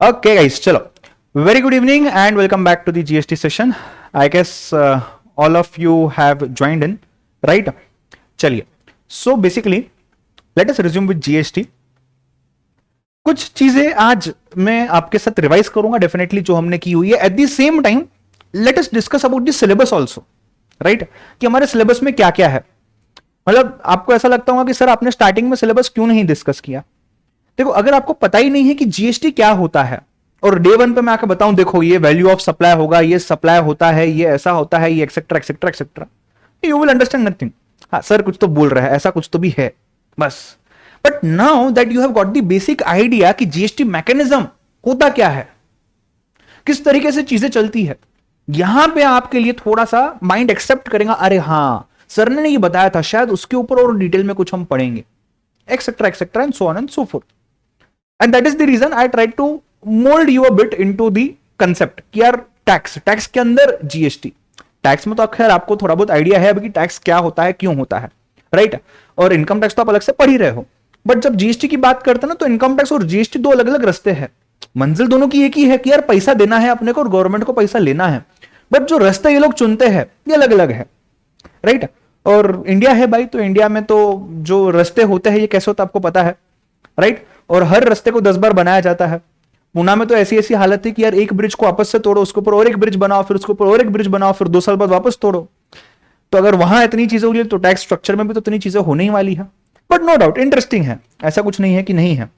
Okay, guys, chalo. Very good evening and welcome back to the GST session. I guess all of you have joined in, right? चलिए, so basically let us resume with GST. कुछ चीजें आज मैं आपके साथ revise करूंगा definitely जो हमने की हुई है. At the same time let us discuss about the syllabus also, right? कि हमारे सिलेबस में क्या क्या है. मतलब आपको ऐसा लगता होगा कि सर आपने स्टार्टिंग में सिलेबस क्यों नहीं डिस्कस किया. देखो, अगर आपको पता ही नहीं है कि जीएसटी क्या होता है और डे वन पे मैं आके बताऊं देखो ये वैल्यू ऑफ सप्लाई होगा, ये सप्लाई होता है, ये ऐसा होता है, ये etcetera etcetera etcetera, you will understand nothing. हाँ सर कुछ तो बोल रहा है, ऐसा कुछ तो भी है बस. But now that you have got the basic idea कि जीएसटी मैकेनिज्म होता क्या है, किस तरीके से चीजें चलती है, यहां पे आपके लिए थोड़ा सा माइंड एक्सेप्ट करेगा. अरे हाँ सर ने ये बताया था, शायद उसके ऊपर और डिटेल में कुछ हम पढ़ेंगे, etcetera etcetera and so on and so fourth. And that is the reason I tried to mold you a bit into the concept कि यार टैक्स के अंदर जीएसटी. टैक्स में तो खैर आपको थोड़ा बहुत आइडिया है कि टैक्स क्या होता है, क्यों होता है, राइट? और इनकम टैक्स तो आप अलग से पढ़ ही रहे हो. बट जब जीएसटी की बात करते हैं ना, तो इनकम टैक्स और जीएसटी दो अलग अलग रास्ते हैं. मंजिल दोनों की एक ही है कि यार पैसा देना है अपने को और गवर्नमेंट को पैसा लेना है. बट जो रास्ते ये लोग चुनते हैं ये अलग अलग है, राइट? और इंडिया है भाई, तो इंडिया में तो जो रास्ते होते हैं ये कैसे होता है आपको पता है, राइट? और हर रास्ते को 10 बार बनाया जाता है. पुणे में तो ऐसी ऐसी हालत थी कि यार एक ब्रिज को आपस से तोड़ो, उसके ऊपर और एक ब्रिज बनाओ, फिर उसके ऊपर और एक ब्रिज बनाओ, फिर 2 साल बाद वापस तोड़ो. तो अगर वहां इतनी चीजें हुई तो टैक्स स्ट्रक्चर में भी तो इतनी चीजें होने ही वाली है. बट नो डाउट इंटरेस्टिंग है, ऐसा कुछ नहीं है कि नहीं है.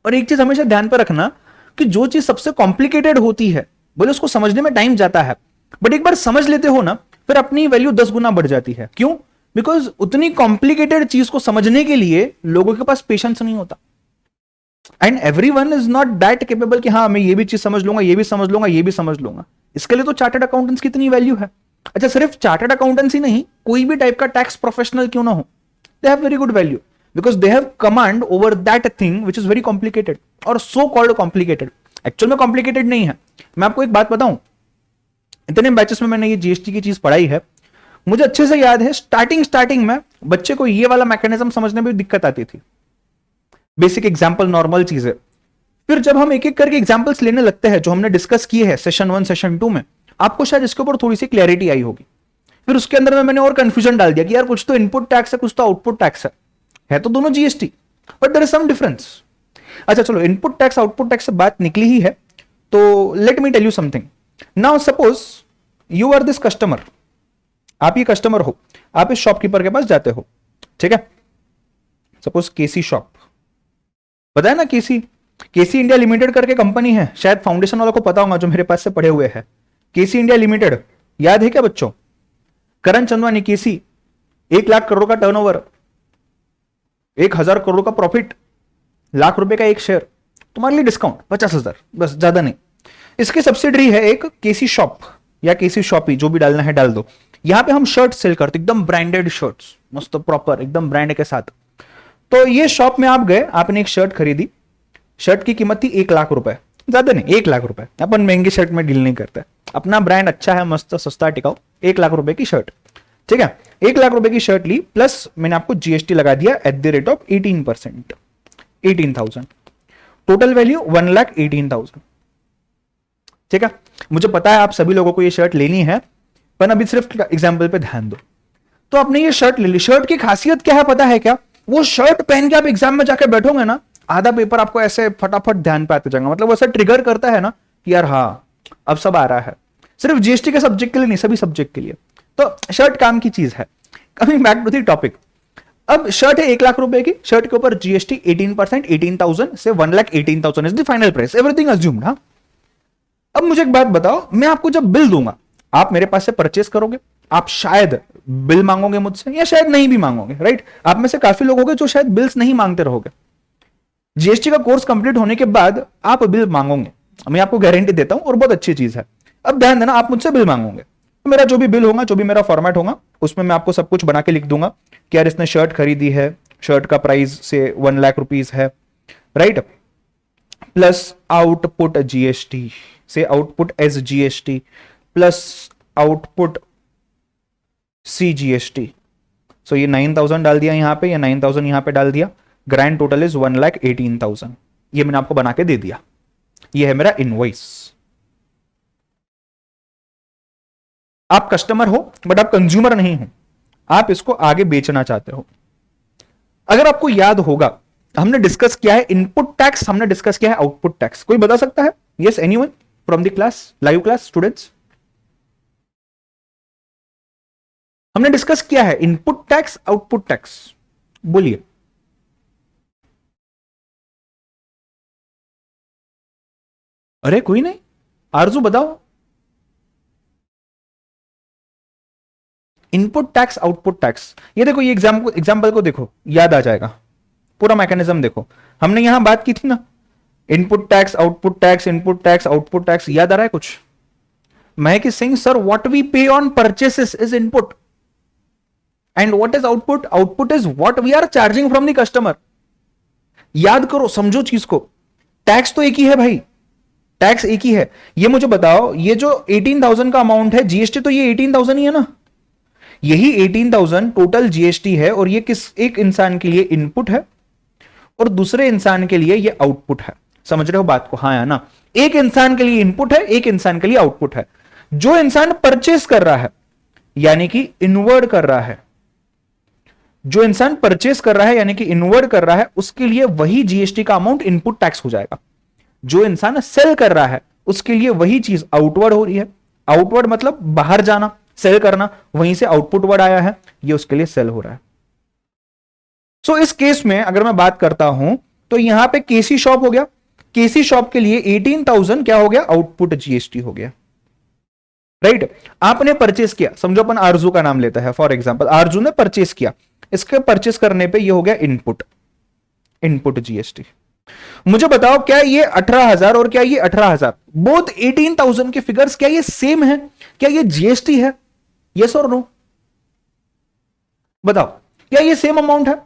और एक चीज हमेशा ध्यान पर रखना कि जो चीज सबसे कॉम्प्लिकेटेड होती है बोले उसको समझने में टाइम जाता है, बट एक बार समझ लेते हो ना फिर अपनी वैल्यू 10 गुना बढ़ जाती है. क्यों? बिकॉज उतनी कॉम्प्लिकेटेड चीज को समझने के लिए लोगों के पास पेशेंस नहीं होता. And everyone is not that capable कि हाँ मैं ये भी चीज समझ लूंगा, ये भी समझ लूंगा, ये भी समझ लूंगा. इसके लिए तो चार्टर्ड अकाउंटेंट्स की इतनी वैल्यू है. अच्छा, सिर्फ चार्टर्ड अकाउंटेंसी नहीं, कोई भी टाइप का टैक्स प्रोफेशनल क्यों ना हो, they have very good value because they have command over that thing which is very complicated और सो कॉल्ड कॉम्प्लिकेटेड. एक्चुअल में कॉम्प्लिकेटेड नहीं है. मैं आपको एक बात बताऊं, इतने बैचेस में मैंने ये जीएसटी की चीज पढ़ाई है, मुझे अच्छे से याद है स्टार्टिंग में बच्चे को ये वाला मैकेनिज्म समझने में दिक्कत आती थी. बेसिक एग्जाम्पल नॉर्मल चीज है. फिर जब हम एक एक करके एग्जाम्पल्स लेने लगते हैं जो हमने डिस्कस किए हैं सेशन 1 सेशन 2 में, आपको शायद इसके ऊपर थोड़ी सी क्लैरिटी आई होगी. फिर उसके अंदर में मैंने और कंफ्यूजन डाल दिया कि यार कुछ तो इनपुट टैक्स है, कुछ तो आउटपुट टैक्स है तो दोनों GST, but there is some difference. अच्छा चलो, इनपुट टैक्स आउटपुट टैक्स से बात निकली ही है तो let me tell you something. Now suppose you are this customer, आप ये कस्टमर हो, आप इस शॉपकीपर के पास जाते हो, ठीक है? सपोज केसी शॉप, पता है ना केसी इंडिया लिमिटेड करके कंपनी है, शायद फाउंडेशन वालों को पता होगा जो मेरे पास से पढ़े हुए हैं. केसी इंडिया लिमिटेड याद है क्या बच्चों? करण चंदवानी केसी, 1 लाख करोड़ का टर्नओवर, 1000 करोड़ का प्रॉफिट, लाख रुपए का एक शेयर, तुम्हारे लिए डिस्काउंट 50,000 बस, ज्यादा नहीं. इसकी सब्सिडरी है एक केसी शॉप या केसी शॉपी, जो भी डालना है डाल दो. यहां पे हम शर्ट सेल करते, एकदम ब्रांडेड शर्ट्स, मस्त प्रॉपर एकदम ब्रांड के साथ. तो ये शॉप में आप गए, आपने एक शर्ट खरीदी, शर्ट की कीमत थी 1 लाख रुपए, ज्यादा नहीं 1 लाख रुपए. अपन महंगी शर्ट में डील नहीं करते, अपना ब्रांड अच्छा है, मस्त सस्ता टिकाऊ, 1 लाख रुपए की शर्ट, ठीक है? 1 लाख रुपए की शर्ट ली, प्लस मैंने आपको जीएसटी लगा दिया at the rate of 18%, 18,000. Total value 1,18,000, ठीक है? मुझे पता है आप सभी लोगों को ये शर्ट लेनी है, पर अभी सिर्फ एग्जाम्पल पे ध्यान दो. तो आपने ये शर्ट ले ली. शर्ट की खासियत क्या है पता है क्या? वो शर्ट पहन के आप एग्जाम में जाके बैठोगे ना, आधा पेपर आपको ऐसे फटाफट ध्यान पे आते जाएगा. मतलब वैसा ट्रिगर करता है ना कि यार हाँ अब सब आ रहा है. सिर्फ जीएसटी के सब्जेक्ट के लिए नहीं, सभी सब्जेक्ट के लिए. तो शर्ट काम की चीज है. Coming back to the topic, अब शर्ट है 1 लाख रुपए की, शर्ट के ऊपर जीएसटी 18%, 18,000 से 1,18,000 is the final price, everything assumed. हाँ, अब मुझे एक बात बताओ, मैं आपको जब बिल दूंगा, आप मेरे पास से परचेस करोगे, आप शायद बिल मांगोगे मुझसे या शायद नहीं भी मांगोगे, राइट? आप में से काफी लोग होंगे जो शायद बिल्स नहीं मांगते रहोगे. जीएसटी का कोर्स कंप्लीट होने के बाद आप बिल मांगोगे, मैं आपको गारंटी देता हूं, और बहुत अच्छी चीज है. अब ध्यान देना, आप मुझसे बिल मांगोगे तो मेरा जो भी बिल होगा, जो भी मेरा फॉर्मेट होगा, उसमें मैं आपको सब कुछ बना के लिख दूंगा कि यार इसने शर्ट खरीदी है, शर्ट का प्राइस से 1 लाख रुपीज है, राइट? प्लस आउटपुट जीएसटी से output S GST plus output C GST. So ये 9,000 डाल दिया यहां पे, या 9,000 यहां पे डाल दिया. Grand total is 1,18,000. ये मैंने आपको बना के दे दिया. ये है मेरा इनवॉइस। आप कस्टमर हो बट आप कंज्यूमर नहीं हो, आप इसको आगे बेचना चाहते हो। अगर आपको याद होगा, हमने डिस्कस किया है इनपुट टैक्स, हमने डिस्कस किया है आउटपुट टैक्स। कोई बता सकता है? Yes, anyone from the class, live class students? हमने डिस्कस किया है इनपुट टैक्स, आउटपुट टैक्स, बोलिए। अरे कोई नहीं, आरजू बताओ। इनपुट टैक्स, आउटपुट टैक्स, ये देखो, ये एग्जाम्पल को देखो, याद आ जाएगा। पूरा मैकेनिज्म देखो, हमने यहां बात की थी ना, input tax, output tax, input tax, output tax. याद आ रहा है कुछ? Mahak is saying sir what we pay on purchases is input and what is output? Output is what we are charging from the customer. याद करो, समझो चीज को। टैक्स तो एक ही है भाई, टैक्स एक ही है। ये मुझे बताओ, ये जो 18,000 का अमाउंट है जीएसटी, तो ये 18,000 ही है ना? यही 18,000 टोटल जीएसटी है, और ये किस एक इंसान के लिए इनपुट है और दूसरे इंसान के लिए ये आउटपुट है। समझ रहे हो बात को? हाँ या ना? एक इंसान के लिए इनपुट है, एक इंसान के लिए आउटपुट है। जो इंसान परचेस कर रहा है, यानी कि इनवर्ड कर रहा है, जो इंसान परचेस कर रहा है यानी कि इनवर्ड कर रहा है, उसके लिए वही जीएसटी का अमाउंट इनपुट टैक्स हो जाएगा। जो इंसान सेल कर रहा है, उसके लिए वही चीज आउटवर्ड हो रही है। आउटवर्ड मतलब बाहर जाना, सेल करना, वहीं से आउटपुट वर्ड आया है, ये उसके लिए सेल हो रहा है। सो इस केस में अगर मैं बात करता हूं, तो यहां पे केसी शॉप हो गया। केसी शॉप के लिए 18,000 क्या हो गया? आउटपुट जीएसटी हो गया, राइट? आपने परचेस किया, समझो अपन आरजू का नाम लेता है फॉर एग्जांपल, आरजू ने परचेस किया, इसके परचेस करने पे ये हो गया इनपुट, इनपुट जीएसटी। मुझे बताओ, क्या ये 18,000 और क्या ये 18,000, बोथ 18,000 के फिगर्स, क्या ये सेम है? क्या ये जीएसटी है? यस और नो? बताओ, क्या ये सेम अमाउंट है?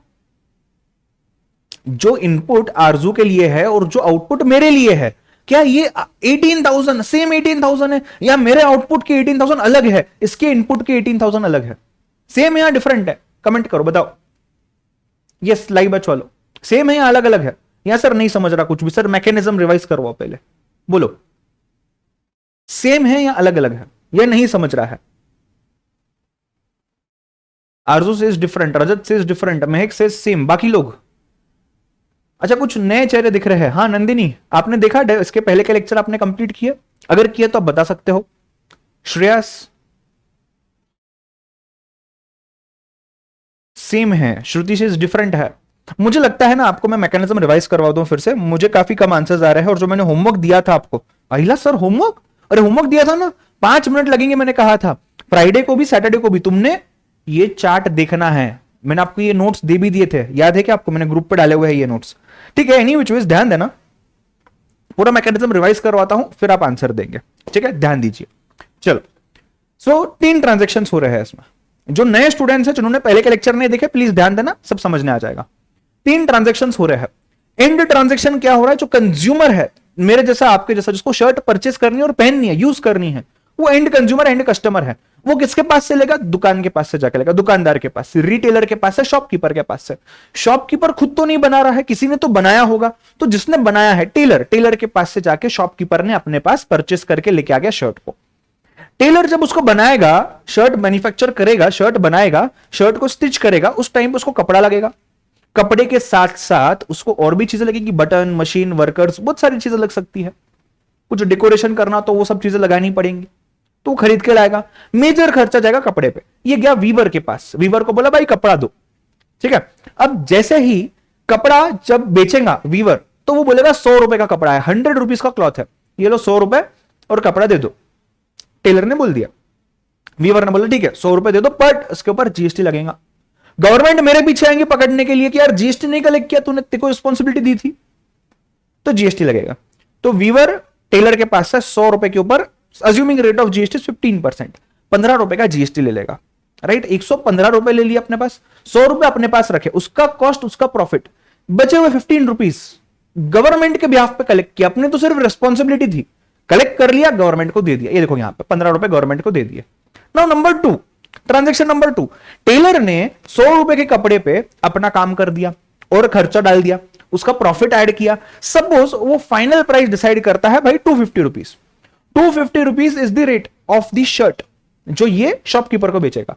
जो इनपुट आरजू के लिए है और जो आउटपुट मेरे लिए है, क्या ये 18,000 सेम 18,000 है, या मेरे आउटपुट के 18,000 अलग है, इसके इनपुट के 18,000 अलग है? सेम है या डिफरेंट है? कमेंट करो, बताओ। यस, लाइव बैच वालों, सेम है या अलग अलग है? या सर नहीं समझ रहा कुछ भी, सर मैकेनिज्म रिवाइज करवाओ पहले, बोलो। सेम है या अलग अलग है, या नहीं समझ रहा है? आरजू से डिफरेंट, रजत से डिफरेंट, महक से सेम, बाकी लोग? अच्छा, कुछ नए चेहरे दिख रहे हैं। हाँ नंदिनी, आपने देखा इसके पहले के लेक्चर आपने कंप्लीट किए? अगर किए तो आप बता सकते हो। श्रेयस, सेम है, श्रुति से डिफरेंट है। मुझे लगता है ना, आपको मैं मैकेनिज्म रिवाइज करवा दूं फिर से, मुझे काफी कम आंसर्स आ रहे हैं। और जो मैंने होमवर्क दिया था आपको, अहिला सर होमवर्क, अरे होमवर्क दिया था ना, 5 मिनट लगेंगे मैंने कहा था, फ्राइडे को भी सैटरडे को भी। तुमने ये चार्ट देखना है, मैंने आपको ये नोट्स दे भी दिए थे, याद है कि आपको? मैंने ग्रुप पे डाले हुए हैं ये नोट्स, ठीक है? एनी विच वेज ध्यान देना, पूरा मैकेनिज्म रिवाइज करवाता हूं, फिर आप आंसर देंगे, ठीक है? ध्यान दीजिए। चलो, सो 3 ट्रांजेक्शन हो रहे हैं इसमें। जो नए स्टूडेंट्स हैं, जिन्होंने पहले के लेक्चर नहीं देखे, प्लीज ध्यान देना, सब समझने आ जाएगा। 3 ट्रांजेक्शन हो रहे हैं। एंड ट्रांजेक्शन क्या हो रहा है? जो कंज्यूमर है, मेरे जैसा, आपके जैसा, जिसको शर्ट परचेस करनी है और पहननी है, यूज करनी है, वो एंड कंज्यूमर, एंड कस्टमर है। वो किसके पास से लेगा? दुकान के पास से जाके लेगा, दुकानदार के पास से, रिटेलर के पास से, शॉपकीपर के पास से। शॉपकीपर खुद तो नहीं बना रहा है, किसी ने तो बनाया होगा। तो जिसने बनाया है टेलर, टेलर के पास से जाके शॉपकीपर ने अपने पास परचेस करके लेके आ गया शर्ट को। टेलर जब उसको बनाएगा, शर्ट मैन्युफैक्चर करेगा, शर्ट बनाएगा, शर्ट को स्टिच करेगा, उस टाइम पे उसको कपड़ा लगेगा। कपड़े के साथ साथ उसको और भी चीजें लगेगी, बटन, मशीन, वर्कर्स, बहुत सारी चीजें लग सकती है। कुछ डेकोरेशन करना तो वो सब चीजें लगानी पड़ेंगी, तो खरीद के लाएगा। मेजर खर्चा जाएगा कपड़े पे। ये गया वीवर के पास, वीवर को बोला भाई कपड़ा दो, ठीक है? अब जैसे ही कपड़ा जब बेचेगा वीवर, तो वो बोलेगा 100 रुपए का कपड़ा है, 100 रुपीज का क्लॉथ है, ये लो 100 रुपए और कपड़ा दे दो। टेलर ने बोल दिया, वीवर ने बोला ठीक है 100 रुपए दे दो, बट इसके ऊपर जीएसटी लगेगा। गवर्नमेंट मेरे पीछे आएंगे पकड़ने के लिए कि यार जीएसटी नहीं कलेक्ट किया तूने, तेरे को रिस्पॉन्सिबिलिटी दी थी, तो जीएसटी लगेगा। तो वीवर टेलर के पास से 100 रुपए के ऊपर, अज्यूमिंग रेट ऑफ जीएसटी 15%, 15 रुपए का जीएसटी ले लेगा, राइट? 115 रुपए ले लिया अपने पास, 100 रुपए अपने पास रखे, उसका कॉस्ट, उसका प्रॉफिट, बचे हुए 15 रुपीज गवर्नमेंट के बिहाफ पे कलेक्ट किया। अपने तो सिर्फ रिस्पॉन्सिबिलिटी थी, कलेक्ट कर लिया, गवर्नमेंट को दे दिया। ये देखो यहां पे 15 रुपए गवर्नमेंट को दे दिए। Now number 2, transaction number 2, tailor ने 100 रुपए के कपड़े पे अपना काम कर दिया और खर्चा डाल दिया। उसका प्रॉफिट ऐड किया। सपोज वो फाइनल प्राइस डिसाइड करता है भाई 250 rupees, 250 rupees is the rate of the shirt जो ये शॉपकीपर को बेचेगा।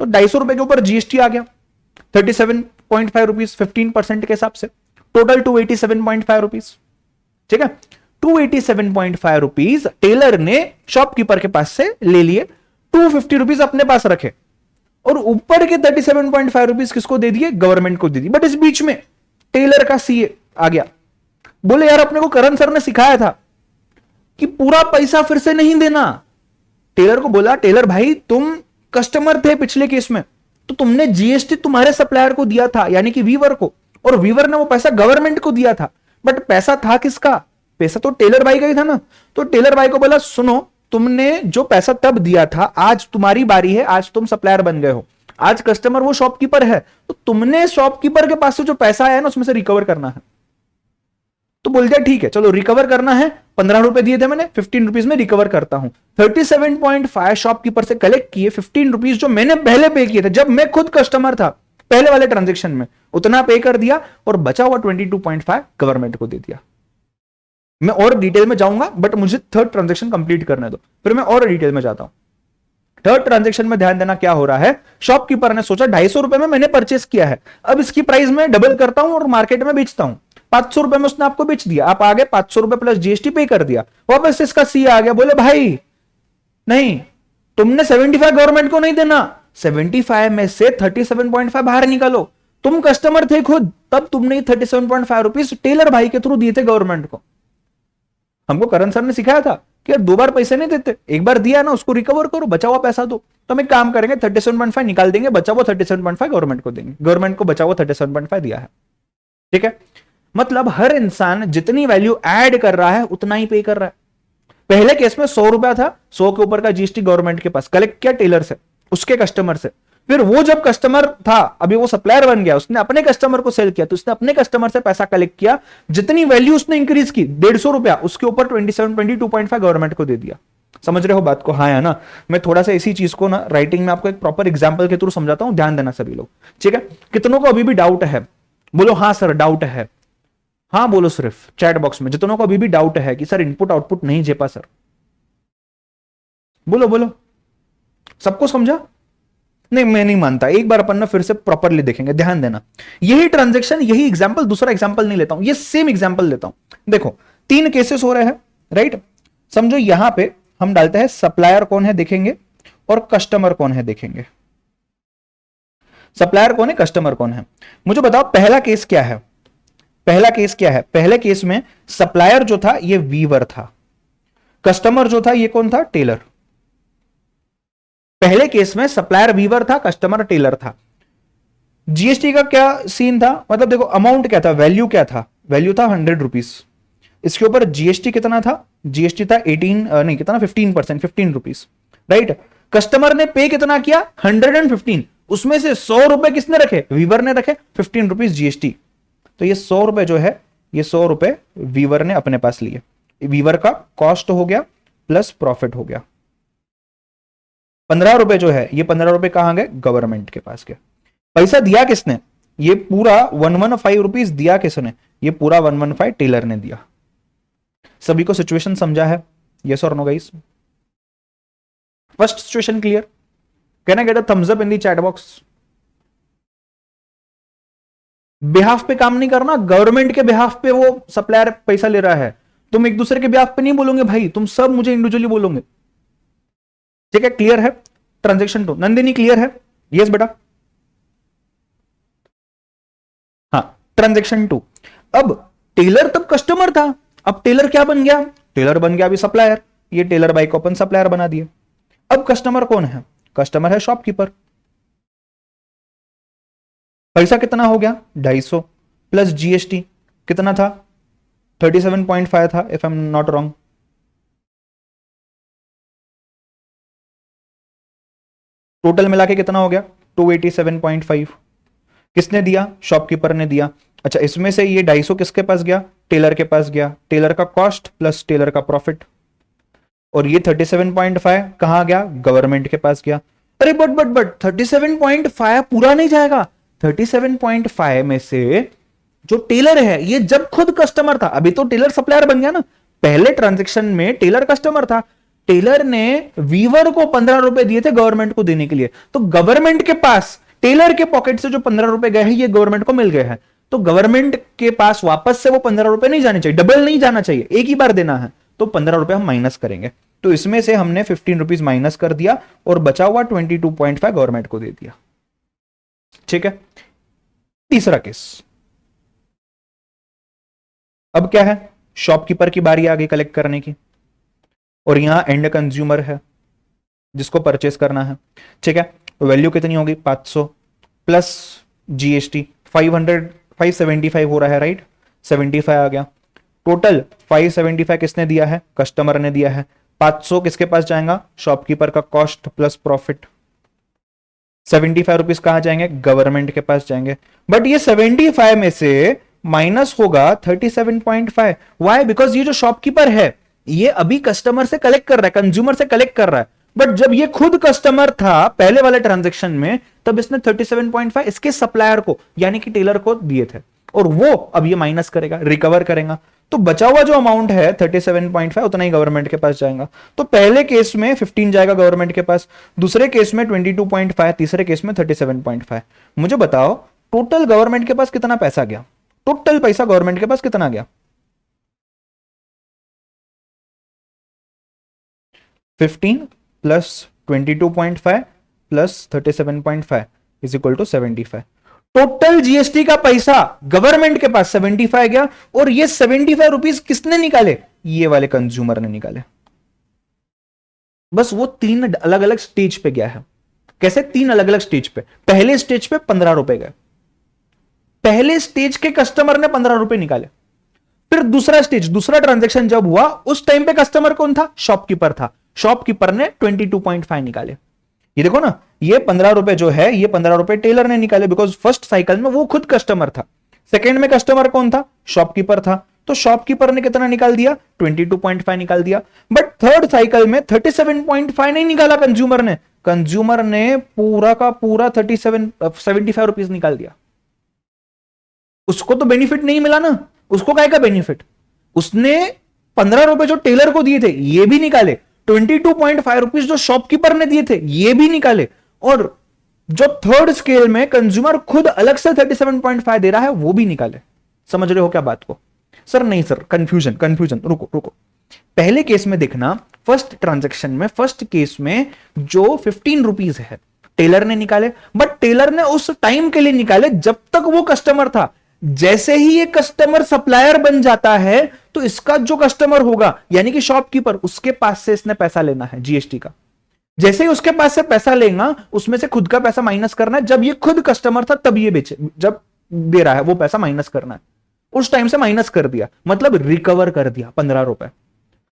तो 250 रुपए के ऊपर जीएसटी आ गया 37.5 रुपीज 15% के हिसाब से, टोटल 287.5 रुपीज। ठीक है, 287.5 रुपीज टेलर ने शॉपकीपर के पास से ले लिए, 250 रुपीज अपने पास रखे और ऊपर के 37.5 रुपीज किसको दे दिए? गवर्नमेंट को दे दिए। बट इस बीच में टेलर का सीए आ गया, बोले यार अपने को करण सर ने सिखाया था कि पूरा पैसा फिर से नहीं देना। टेलर को बोला, टेलर भाई तुम कस्टमर थे पिछले केस में, तो तुमने जीएसटी तुम्हारे सप्लायर को दिया था यानी कि वीवर को, और वीवर ने वो पैसा गवर्नमेंट को दिया था। बट पैसा था किसका? पैसा तो टेलर भाई का ही था ना। तो टेलर भाई को बोला सुनो, तुमने जो पैसा तब दिया था, आज तुम्हारी बारी है, आज तुम सप्लायर बन गए हो, आज कस्टमर वो शॉपकीपर है, तो तुमने शॉपकीपर के पास से जो पैसा आया ना उसमें से रिकवर करना है। तो बोल दिया ठीक है चलो रिकवर करना है, 15 रुपए दिए थे मैंने, 15 रुपीज में रिकवर करता हूं। 37.5 शॉपकीपर से कलेक्ट किए, 15 रुपीज जो मैंने पहले पे किए थे जब मैं खुद कस्टमर था पहले वाले ट्रांजेक्शन में, उतना पे कर दिया और बचा हुआ 22.5 गवर्नमेंट को दे दिया। मैं और डिटेल में जाऊंगा बट मुझे थर्ड ट्रांजेक्शन कंप्लीट करने दो, फिर मैं और डिटेल में जाता हूं। थर्ड ट्रांजेक्शन में ध्यान देना क्या हो रहा है, शॉपकीपर ने सोचा 250 रुपए में मैंने परचेस किया है, अब इसकी प्राइस में डबल करता हूं और मार्केट में बेचता हूं। 500 रुपए में उसने आपको बेच दिया, आप आगे 500 रुपए प्लस जीएसटी पे कर दिया। वापस इसका सी आ गया, बोले भाई नहीं तुमने 75 गवर्नमेंट को नहीं देना, 75 में से 37.5 बाहर निकालो। तुम कस्टमर थे खुद, तब तुमने 37.5 रुपीज टेलर भाई के थ्रू दिए थे गवर्नमेंट को। हमको करण सर ने सिखाया था कि यार 2 बार पैसे नहीं देते, एक बार दिया ना उसको रिकवर करो, बचा हुआ पैसा दो। तो हम एक काम करेंगे 37.5 निकाल देंगे, बचा हुआ 37.5 गवर्नमेंट को देंगे। गवर्नमेंट को बचा हुआ 37.5 दिया है। ठीक है, मतलब हर इंसान जितनी वैल्यू ऐड कर रहा है उतना ही पे कर रहा है। पहले केस में 100 रुपया था, 100 के ऊपर का जीएसटी गवर्नमेंट के पास कलेक्ट किया टेलर से, उसके कस्टमर से। फिर वो जब कस्टमर था, अभी वो सप्लायर बन गया, उसने अपने कस्टमर को सेल किया, तो उसने अपने कस्टमर से पैसा कलेक्ट किया, जितनी वैल्यू उसने इंक्रीज की 150 रुपया, उसके ऊपर 22.5 गवर्नमेंट को दे दिया। समझ रहे हो बात को? हाँ है ना। मैं थोड़ा सा इसी चीज को ना राइटिंग में आपको एक प्रॉपर एग्जाम्पल के थ्रू समझाता हूं, ध्यान देना सभी लोग। ठीक है, कितनों को अभी भी डाउट है? बोलो हाँ सर डाउट है। हाँ बोलो सिर्फ चैट बॉक्स में, जितनों को अभी भी डाउट है कि सर इनपुट आउटपुट नहीं झेपा सर, बोलो बोलो। सबको समझा? नहीं मैं नहीं मानता, एक बार अपन ना फिर से प्रॉपरली देखेंगे, ध्यान देना। यही ट्रांजैक्शन, यही एग्जांपल, दूसरा एग्जांपल नहीं लेता हूं, ये सेम एग्जांपल लेता हूं। देखो 3 केसेस हो रहे हैं, राइट। समझो यहां पे हम डालते हैं सप्लायर कौन है देखेंगे और कस्टमर कौन है देखेंगे। सप्लायर कौन है, कस्टमर कौन है। मुझे बताओ पहला केस क्या है? पहला केस क्या है? पहले केस में सप्लायर जो था ये वीवर था, कस्टमर जो था ये कौन था? टेलर। पहले केस में सप्लायर वीवर था, कस्टमर टेलर था। जीएसटी का क्या सीन था? मतलब देखो अमाउंट क्या था, वैल्यू क्या था? वैल्यू था 100 रुपीज, इसके ऊपर जीएसटी कितना था? जीएसटी था 18 नहीं कितना 15%, 15 रुपीज, राइट। कस्टमर ने पे कितना किया? 115, उसमें से 100 रुपए किसने रखे? वीवर ने रखे, 15 रुपीज जीएसटी। तो ये 100 रुपए जो है, ये 100 रुपए वीवर ने अपने पास लिए, वीवर का कॉस्ट हो गया प्लस प्रॉफिट हो गया। 15 रुपए जो है, ये 15 रुपए कहां गए? गवर्नमेंट के पास गए। पैसा दिया किसने? ये पूरा 115 रुपीज दिया किसने? ये पूरा 115 टेलर ने दिया। सभी को सिचुएशन समझा है? यस और no guys? First situation clear? Can I get a thumbs up in the chat box? Behalf पे काम नहीं करना, गवर्नमेंट के बिहाफ पे वो सप्लायर पैसा ले रहा है, तुम एक दूसरे के बिहाफ पे नहीं बोलोगे भाई, तुम सब मुझे इंडिविजुअली बोलोगे। ठीक है, क्लियर है? ट्रांजेक्शन 2 नंदिनी क्लियर है? यस बेटा। हाँ, ट्रांजेक्शन 2। अब टेलर तब कस्टमर था, अब टेलर क्या बन गया? टेलर बन गया अभी सप्लायर। ये टेलर बाई को अपन सप्लायर बना दिए। अब कस्टमर कौन है? कस्टमर है शॉपकीपर। पैसा कितना हो गया? 250 प्लस जीएसटी कितना था? 37.5 था if I am not wrong. Total मिला के कितना हो गया? 287.5। किसने दिया? शॉपकीपर ने दिया। अच्छा, इसमें से ये 250 किसके पास गया? टेलर के पास गया। टेलर का कॉस्ट प्लस टेलर का प्रॉफिट। और ये 37.5 कहां गया? गवर्नमेंट के पास गया। अरे बट 37.5 पूरा नहीं जाएगा। 37.5 में से जो टेलर है ये जब खुद कस्टमर था, अभी तो टेलर सप्लायर बन गया ना, पहले ट्रांजैक्शन में टेलर कस्टमर था, टेलर ने वीवर को 15 रुपए दिए थे गवर्नमेंट को देने के लिए, तो गवर्नमेंट के पास टेलर के पॉकेट से जो 15 रुपए गए हैं ये गवर्नमेंट को मिल गए हैं, तो गवर्नमेंट के पास वापस से वो 15 रुपए नहीं जाने चाहिए, डबल नहीं जाना चाहिए, एक ही बार देना है, तो 15 रुपए हम माइनस करेंगे, तो इसमें से हमने 15 रुपीज माइनस कर दिया और बचा हुआ 22.5 गवर्नमेंट को दे दिया। ठीक है, तीसरा केस, अब क्या है, शॉपकीपर की बारी आ गई कलेक्ट करने की, और यहां एंड कंज्यूमर है जिसको परचेस करना है। ठीक है, वैल्यू कितनी होगी 500 प्लस जीएसटी 575 हो रहा है, राइट, 75 आ गया, टोटल 575 किसने दिया है, कस्टमर ने दिया है, 500 किसके पास जाएगा, शॉपकीपर का कॉस्ट प्लस प्रॉफिट, 75 रुपीज कहां जाएंगे, गवर्नमेंट के पास जाएंगे, बट ये 75 में से माइनस होगा 37.5, वाई, बिकॉज ये जो शॉपकीपर है ये अभी कस्टमर से कलेक्ट कर रहा है, कंज्यूमर से कलेक्ट कर रहा है, बट जब ये खुद कस्टमर था पहले वाले ट्रांजैक्शन में तब इसने 37.5 इसके सप्लायर को यानी कि टेलर को दिए थे, और वो अब ये माइनस करेगा, रिकवर करेगा, तो बचा हुआ जो अमाउंट है 37.5 उतना ही गवर्नमेंट के पास जाएगा, तो पहले केस में 15 जाएगा गवर्नमेंट के पास, दूसरे केस में 22.5, तीसरे केस में 37.5। मुझे बताओ टोटल गवर्नमेंट के पास कितना पैसा गया, टोटल पैसा गवर्नमेंट के पास कितना गया, 15 plus 22.5 plus 37.5 is equal to 75। Total GST का पैसा गवर्नमेंट के पास 75 गया, और ये 75 रुपीज किसने निकाले, ये वाले कंज्यूमर ने निकाले, बस वो 3 अलग अलग स्टेज पे गया है। कैसे 3 अलग अलग स्टेज पे, पहले स्टेज पे 15 रुपए गए, पहले स्टेज के कस्टमर ने 15 रुपए निकाले, फिर दूसरा स्टेज, दूसरा ट्रांजैक्शन जब हुआ उस टाइम पे कस्टमर कौन था, शॉपकीपर था, शॉपकीपर ने 22.5 निकाले, ये देखो ना, ये 15 रुपए जो है ये 15 रुपए टेलर ने निकाले, बिकॉज फर्स्ट साइकिल में वो खुद कस्टमर था, सेकेंड में कस्टमर कौन था, शॉपकीपर था, तो शॉपकीपर ने कितना निकाल दिया, 22.5 निकाल दिया, बट थर्ड साइकिल में 37.5 नहीं निकाला कंज्यूमर ने, कंज्यूमर ने पूरा का पूरा 75 रुपीज निकाल दिया, उसको तो बेनिफिट नहीं मिला ना, उसको काय का बेनिफिट, उसने 15 रुपए जो टेलर को दिए थे ये भी निकाले, 22.5 रुपीज जो शॉपकीपर ने दिए थे ये भी निकाले, और जो थर्ड स्केल में कंज्यूमर खुद अलग से 37.5 दे रहा है वो भी निकाले। समझ रहे हो क्या बात को, सर नहीं सर, कंफ्यूजन कंफ्यूजन, रुको रुको, पहले केस में देखना, फर्स्ट ट्रांजैक्शन में फर्स्ट केस में जो 15 रुपीज है टेलर ने निकाले, बट टेलर ने उस टाइम के लिए निकाले जब तक वो कस्टमर था, जैसे ही ये कस्टमर सप्लायर बन जाता है तो इसका जो कस्टमर होगा यानी कि शॉपकीपर, उसके पास से इसने पैसा लेना है जीएसटी का, जैसे ही उसके पास से पैसा लेगा उसमें से खुद का पैसा माइनस करना है, जब ये खुद कस्टमर था तब ये बेचे, जब दे रहा है वो पैसा माइनस करना है, उस टाइम से माइनस कर दिया, मतलब रिकवर कर दिया 15 रुपए,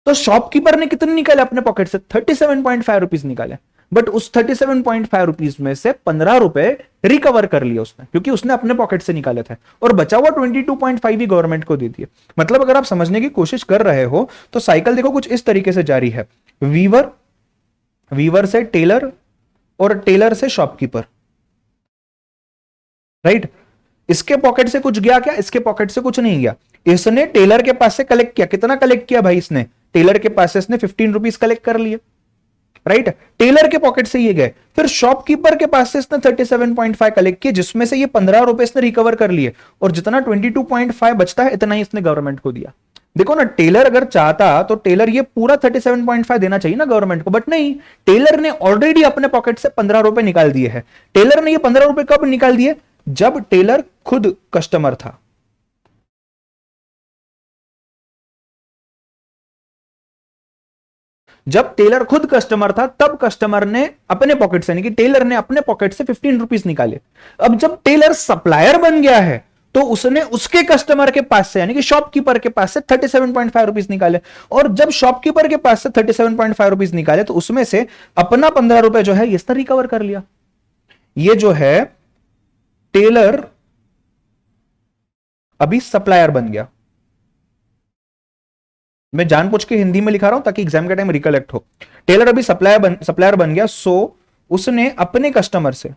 तो शॉपकीपर ने कितने निकाले अपने पॉकेट से, 37.5 रुपीज निकाले, बट उस 37.5 रुपीज में से 15 रुपए रिकवर कर लिया उसने, क्योंकि उसने अपने पॉकेट से निकाले थे, और बचा हुआ 22.5 ही गवर्नमेंट को दे दिए। मतलब अगर आप समझने की कोशिश कर रहे हो तो साइकिल देखो कुछ इस तरीके से जारी है, वीवर, वीवर से टेलर, और टेलर से शॉपकीपर, राइट, इसके पॉकेट से कुछ गया क्या, इसके पॉकेट से कुछ नहीं गया, इसने टेलर के पास से कलेक्ट किया, कितना कलेक्ट किया भाई इसने, टेलर के पास से इसने 15 रुपीज कलेक्ट कर लिए, राइट, टेलर के पॉकेट से ये गए, फिर शॉपकीपर के पास से इसने 37.5 कलेक्ट किए, जिसमें से ये 15 रुपए इसने रिकवर कर लिए, और जितना 22.5 बचता है इतना ही इसने गवर्नमेंट को दिया। देखो ना, टेलर अगर चाहता तो टेलर ये पूरा 37.5 देना चाहिए ना गवर्नमेंट को, बट नहीं, टेलर ने ऑलरेडी अपने पॉकेट से 15 रुपए निकाल दिए हैं। टेलर ने ये 15 रुपए कब निकाल दिए, जब टेलर खुद कस्टमर था, जब टेलर खुद कस्टमर था तब कस्टमर ने अपने पॉकेट से, यानी कि टेलर ने अपने पॉकेट से 15 रुपीज निकाले। अब जब टेलर सप्लायर बन गया है तो उसने उसके कस्टमर के पास से, यानी कि शॉपकीपर के पास से 37.5 रुपीज निकाले, और जब शॉपकीपर के पास से 37.5 रुपीज निकाले तो उसमें से अपना 15 रुपए जो है इसने रिकवर कर लिया। ये जो है टेलर अभी सप्लायर बन गया, मैं जानबूझ के हिंदी में लिखा रहा हूं ताकि एग्जाम के टाइम रिकलेक्ट हो। टेलर अभी सप्लायर बन गया, सो उसने अपने कस्टमर से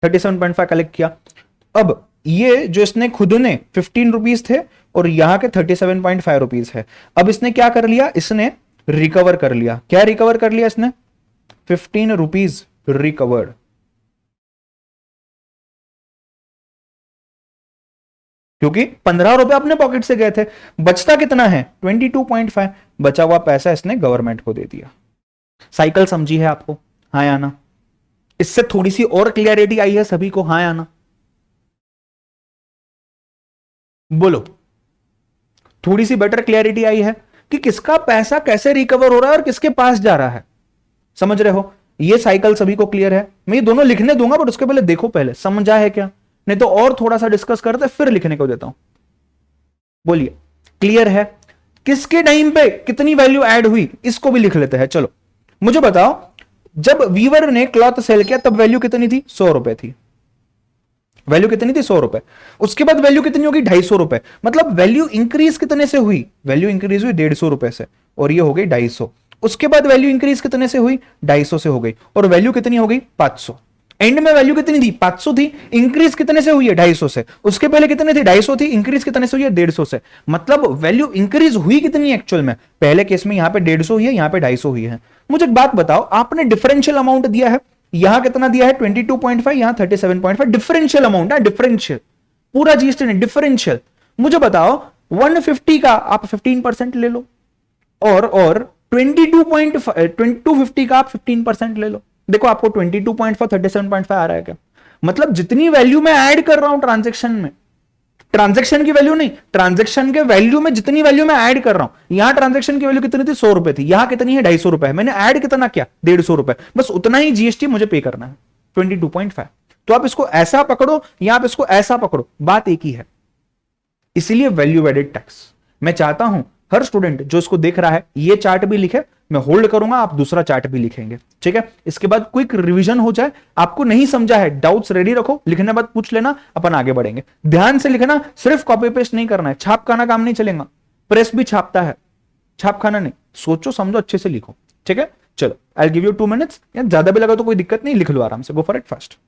37.5 कलेक्ट किया। अब ये जो इसने खुद ने 15 रुपीज थे और यहां के 37.5 रुपीज है। अब इसने क्या कर लिया, इसने रिकवर कर लिया। क्या रिकवर कर लिया इसने? 15 रुपीज रिकवर्ड। क्योंकि 15 रुपए अपने पॉकेट से गए थे, बचता कितना है 22.5। बचा हुआ पैसा इसने गवर्नमेंट को दे दिया। साइकिल समझी है आपको? हाँ या ना? इससे थोड़ी सी और क्लियरिटी आई है सभी को? हाँ या ना? बोलो। थोड़ी सी बेटर क्लियरिटी आई है कि किसका पैसा कैसे रिकवर हो रहा है और किसके पास जा रहा है। समझ रहे हो? ये साइकिल सभी को क्लियर है? मैं ये दोनों लिखने दूंगा बट उसके पहले देखो पहले समझा है क्या, नहीं तो और थोड़ा सा डिस्कस करते फिर लिखने को देता हूं। बोलिए क्लियर है? किसके टाइम पे कितनी वैल्यू ऐड हुई इसको भी लिख लेते हैं। चलो मुझे बताओ, जब वीवर ने क्लॉथ सेल किया तब वैल्यू कितनी थी? 100 रुपए थी। वैल्यू कितनी थी? 100 रुपए। उसके बाद वैल्यू कितनी होगी? 250 रुपए। मतलब वैल्यू इंक्रीज कितने से हुई? वैल्यू इंक्रीज हुई 150 रुपए से और ये हो गई 250। उसके बाद वैल्यू इंक्रीज कितने से हुई? 250 से हो गई और वैल्यू कितनी हो गई? 500। एंड में वैल्यू कितनी थी? 500 थी। इंक्रीज कितने से हुई है? 250 से। उसके पहले कितने थी? 250 थी। इंक्रीज कितने से हुई है? 150 से। मतलब वैल्यू इंक्रीज हुई कितनी एक्चुअल में? पहले केस में यहां पे 150 हुई है, यहां पे 250 हुई है। मुझे एक बात बताओ, आपने डिफरेंशियल अमाउंट दिया है, यहां कितना दिया है? 22.5, यहां 37.5। डिफरेंशियल अमाउंट है, डिफरेंशियल। पूरा जीएसटी नहीं, डिफरेंशियल। मुझे बताओ 150 का आप 15% ले लो और 22.250 का आप 15% ले लो। देखो आपको 22.4 37.5 आ रहा है क्या? मतलब जितनी वैल्यू मैं ऐड कर रहा हूं ट्रांजेक्शन में, ट्रांजेक्शन की वैल्यू नहीं, ट्रांजेक्शन के वैल्यू में जितनी वैल्यू मैं ऐड कर रहा हूं, यहां ट्रांजेक्शन की वैल्यू कितनी थी? 100 रुपए थी। यहां कितनी है? 250 रुपए। मैंने ऐड कितना किया? 150 रुपए। बस उतना ही जीएसटी मुझे पे करना है, 22.5। तो आप इसको ऐसा पकड़ो या आप इसको ऐसा पकड़ो, बात एक ही है। इसीलिए वैल्यू एडेड टैक्स। मैं चाहता हूं हर स्टूडेंट जो इसको देख रहा है ये चार्ट भी लिखे, मैं होल्ड करूंगा, आप दूसरा चार्ट भी लिखेंगे, ठीक है? इसके बाद क्विक रिवीजन हो जाए। आपको नहीं समझा है, डाउट्स रेडी रखो, लिखने बाद पूछ लेना, अपन आगे बढ़ेंगे। ध्यान से लिखना, सिर्फ कॉपी पेस्ट नहीं करना है, छाप खाना काम नहीं चलेगा। प्रेस भी छापता है, छाप खाना नहीं। सोचो समझो अच्छे से लिखो, ठीक है? चलो आई गिव यू 2 मिनट्स, या ज्यादा भी लगा तो कोई दिक्कत नहीं, लिख लो आराम से, गो फॉर इट फास्ट।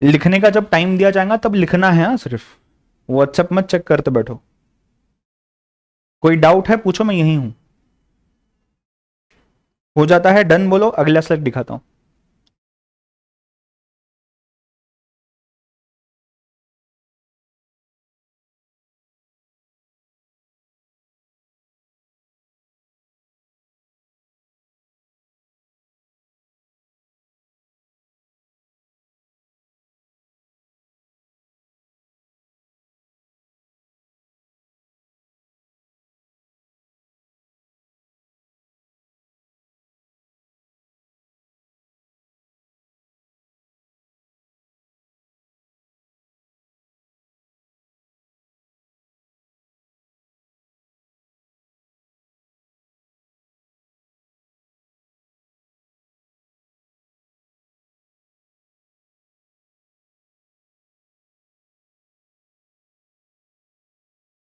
लिखने का जब टाइम दिया जाएगा तब लिखना है, हाँ सिर्फ व्हाट्सएप मत चेक करते बैठो। कोई डाउट है पूछो, मैं यही हूं। हो जाता है डन, बोलो अगला स्लाइड दिखाता हूं।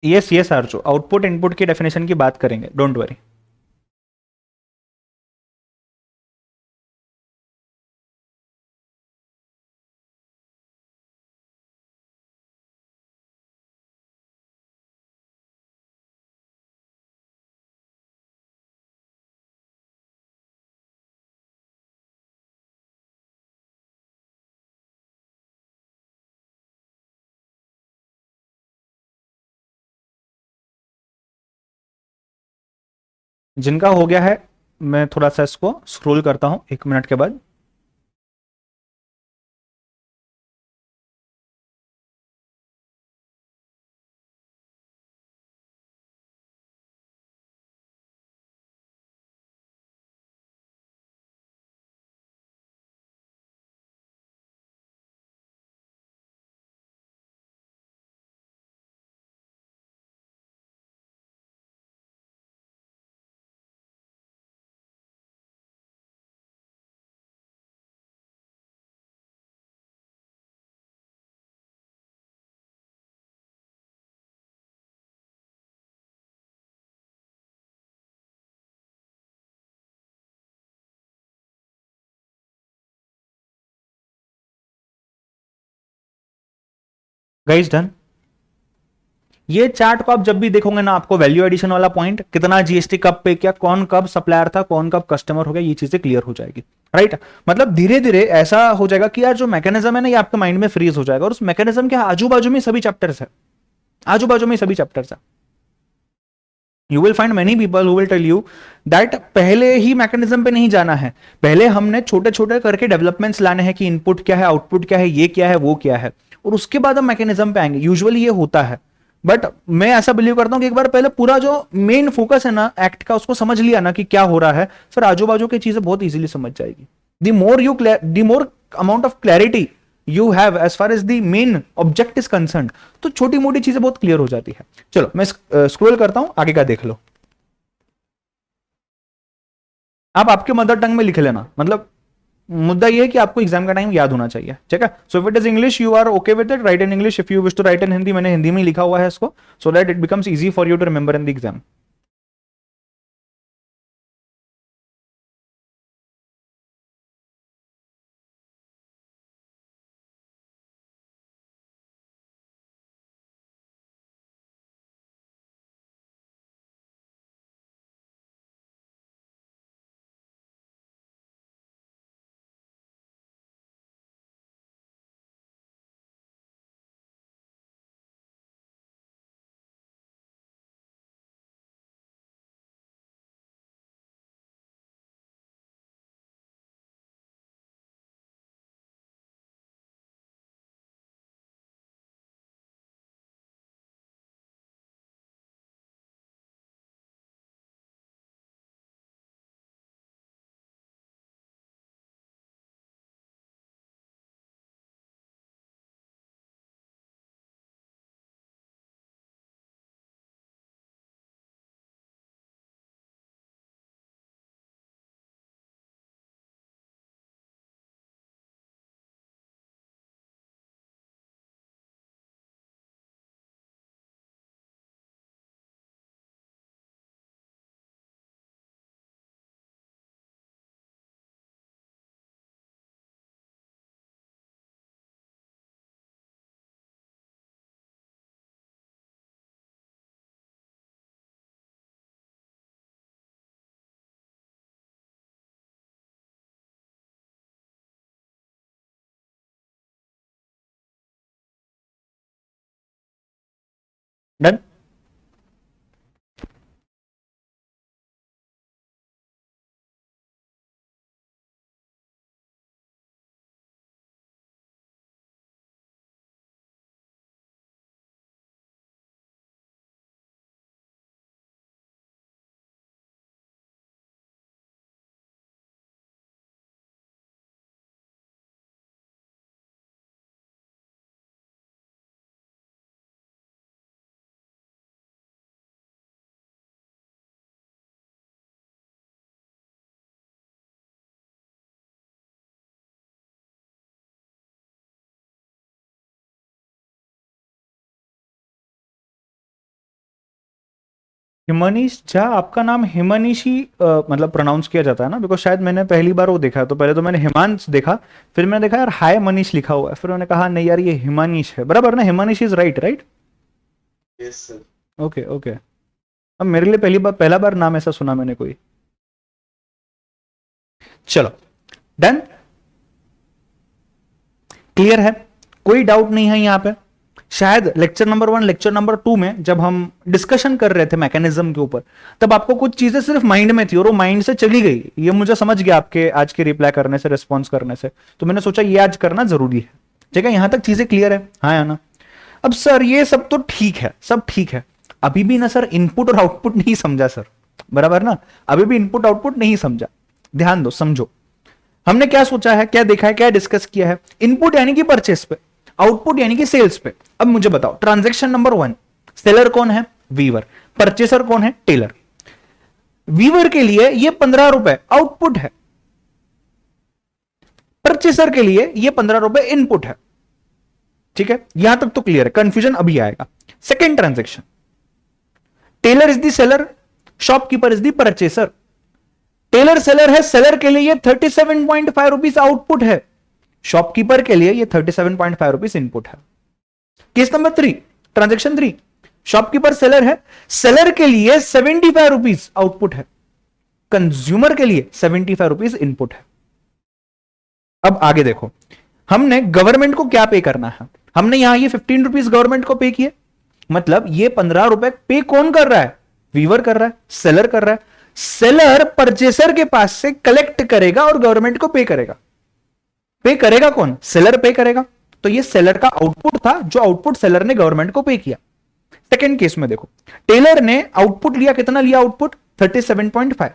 यस यस आर्चो, आउटपुट इनपुट की डेफिनेशन की बात करेंगे, डोंट वरी। जिनका हो गया है मैं थोड़ा सा इसको स्क्रॉल करता हूं 1 मिनट के बाद। Guys done. ये चार्ट को आप जब भी देखोगे ना, आपको वैल्यू एडिशन वाला पॉइंट, कितना जीएसटी कब पे किया, कौन कब सप्लायर था, कौन कब कस्टमर हो गया, ये चीजें क्लियर हो जाएगी। राइट, मतलब धीरे धीरे ऐसा हो जाएगा कि यार जो मैकेनिज्म है ना, ये आपके माइंड में फ्रीज हो जाएगा, और उस मैकेनिज्म के आजू बाजू में सभी चैप्टर्स है, आजू बाजू में सभी चैप्टर्स है। You will find many people who will tell you that पहले ही मैकेनिज्म पे नहीं जाना है, पहले हमने छोटे छोटे करके डेवलपमेंट्स लाने हैं कि इनपुट क्या है, आउटपुट क्या है, ये क्या है, वो क्या है, और उसके बाद हम मैकेनिज्म पे आएंगे। यूजुअली ये होता है, बट मैं ऐसा बिलीव करता हूं कि एक बार पहले पूरा जो मेन फोकस है ना एक्ट का, उसको समझ लिया ना कि क्या हो रहा है, फिर आजू बाजू की चीजें बहुत इजीली समझ जाएगी। The more amount of clarity you have as far as the main object is concern, तो छोटी मोटी चीजें बहुत क्लियर हो जाती है। चलो मैं स्क्रॉल करता हूं, आगे का देख लो। आप आपके मदर टंग में लिख लेना, मतलब मुद्दा ये है कि आपको एग्जाम का टाइम याद होना चाहिए, ठीक है। So if it is English you are okay with it, write in English. If you wish to write in Hindi, मैंने हिंदी में लिखा हुआ है इसको, so that it becomes easy for you to remember in the exam. Done. Himanish Jha, आपका नाम हिमानीश ही मतलब pronounce किया जाता है ना? बिकॉज शायद मैंने पहली बार वो देखा है, तो पहले तो मैंने हिमांश देखा, फिर मैंने देखा यार हाय मनीष लिखा हुआ है, फिर मैंने कहा नहीं यार ये हिमानीश है, बराबर ना? Himanish is right, right? Yes sir. Okay okay. अब मेरे लिए पहला बार नाम ऐसा सुना मैंने कोई। चलो डन, क्लियर है, कोई डाउट नहीं है यहां पे। शायद लेक्चर नंबर 1 लेक्चर नंबर 2 में जब हम डिस्कशन कर रहे थे मैकेनिज्म के ऊपर, तब आपको कुछ चीजें सिर्फ माइंड में थी और वो माइंड से चली गई। ये मुझे समझ गया आपके आज के रिप्लाई करने से, रिस्पॉन्स करने से, तो मैंने सोचा ये आज करना जरूरी है। ठीक है, यहां तक चीजें क्लियर है? हाँ या ना? अब सर ये सब तो ठीक है, सब ठीक है, अभी भी ना सर इनपुट और आउटपुट नहीं समझा सर, बराबर ना? अभी भी इनपुट आउटपुट नहीं समझा। ध्यान दो, समझो हमने क्या सोचा है, क्या देखा है, क्या डिस्कस किया है। इनपुट यानी कि परचेस पे, आउटपुट यानी कि सेल्स पे। अब मुझे बताओ, ट्रांजैक्शन नंबर 1, सेलर कौन है? वीवर। परचेसर कौन है? टेलर। वीवर के लिए ये 15 रुपए आउटपुट है, परचेसर के लिए ये 15 रुपए इनपुट है। ठीक है, यहां तक तो क्लियर है, कंफ्यूजन अभी आएगा। Second transaction, tailor is the seller, shopkeeper is the purchaser. Tailor seller है, सेलर के लिए ये 37.5 रुपीज आउटपुट है, शॉपकीपर के लिए ये 37.5 रुपीज इनपुट है। Case number 3, transaction 3, shopkeeper seller है, सेलर के लिए 75 रुपीज आउटपुट है, कंज्यूमर के लिए 75 रुपीज इनपुट है। अब आगे देखो, हमने गवर्नमेंट को क्या पे करना है, हमने यहां ये 15 रुपीज गवर्नमेंट को पे किए, मतलब ये 15 रुपए पे कौन कर रहा है? वीवर कर रहा है, सेलर कर रहा है। सेलर परचेसर के पास से कलेक्ट करेगा और गवर्नमेंट को पे करेगा। पे करेगा कौन? सेलर पे करेगा। तो ये सेलर का आउटपुट था, जो आउटपुट सेलर ने गवर्नमेंट को पे किया। सेकेंड केस में देखो, टेलर ने आउटपुट लिया, कितना लिया आउटपुट? 37.5।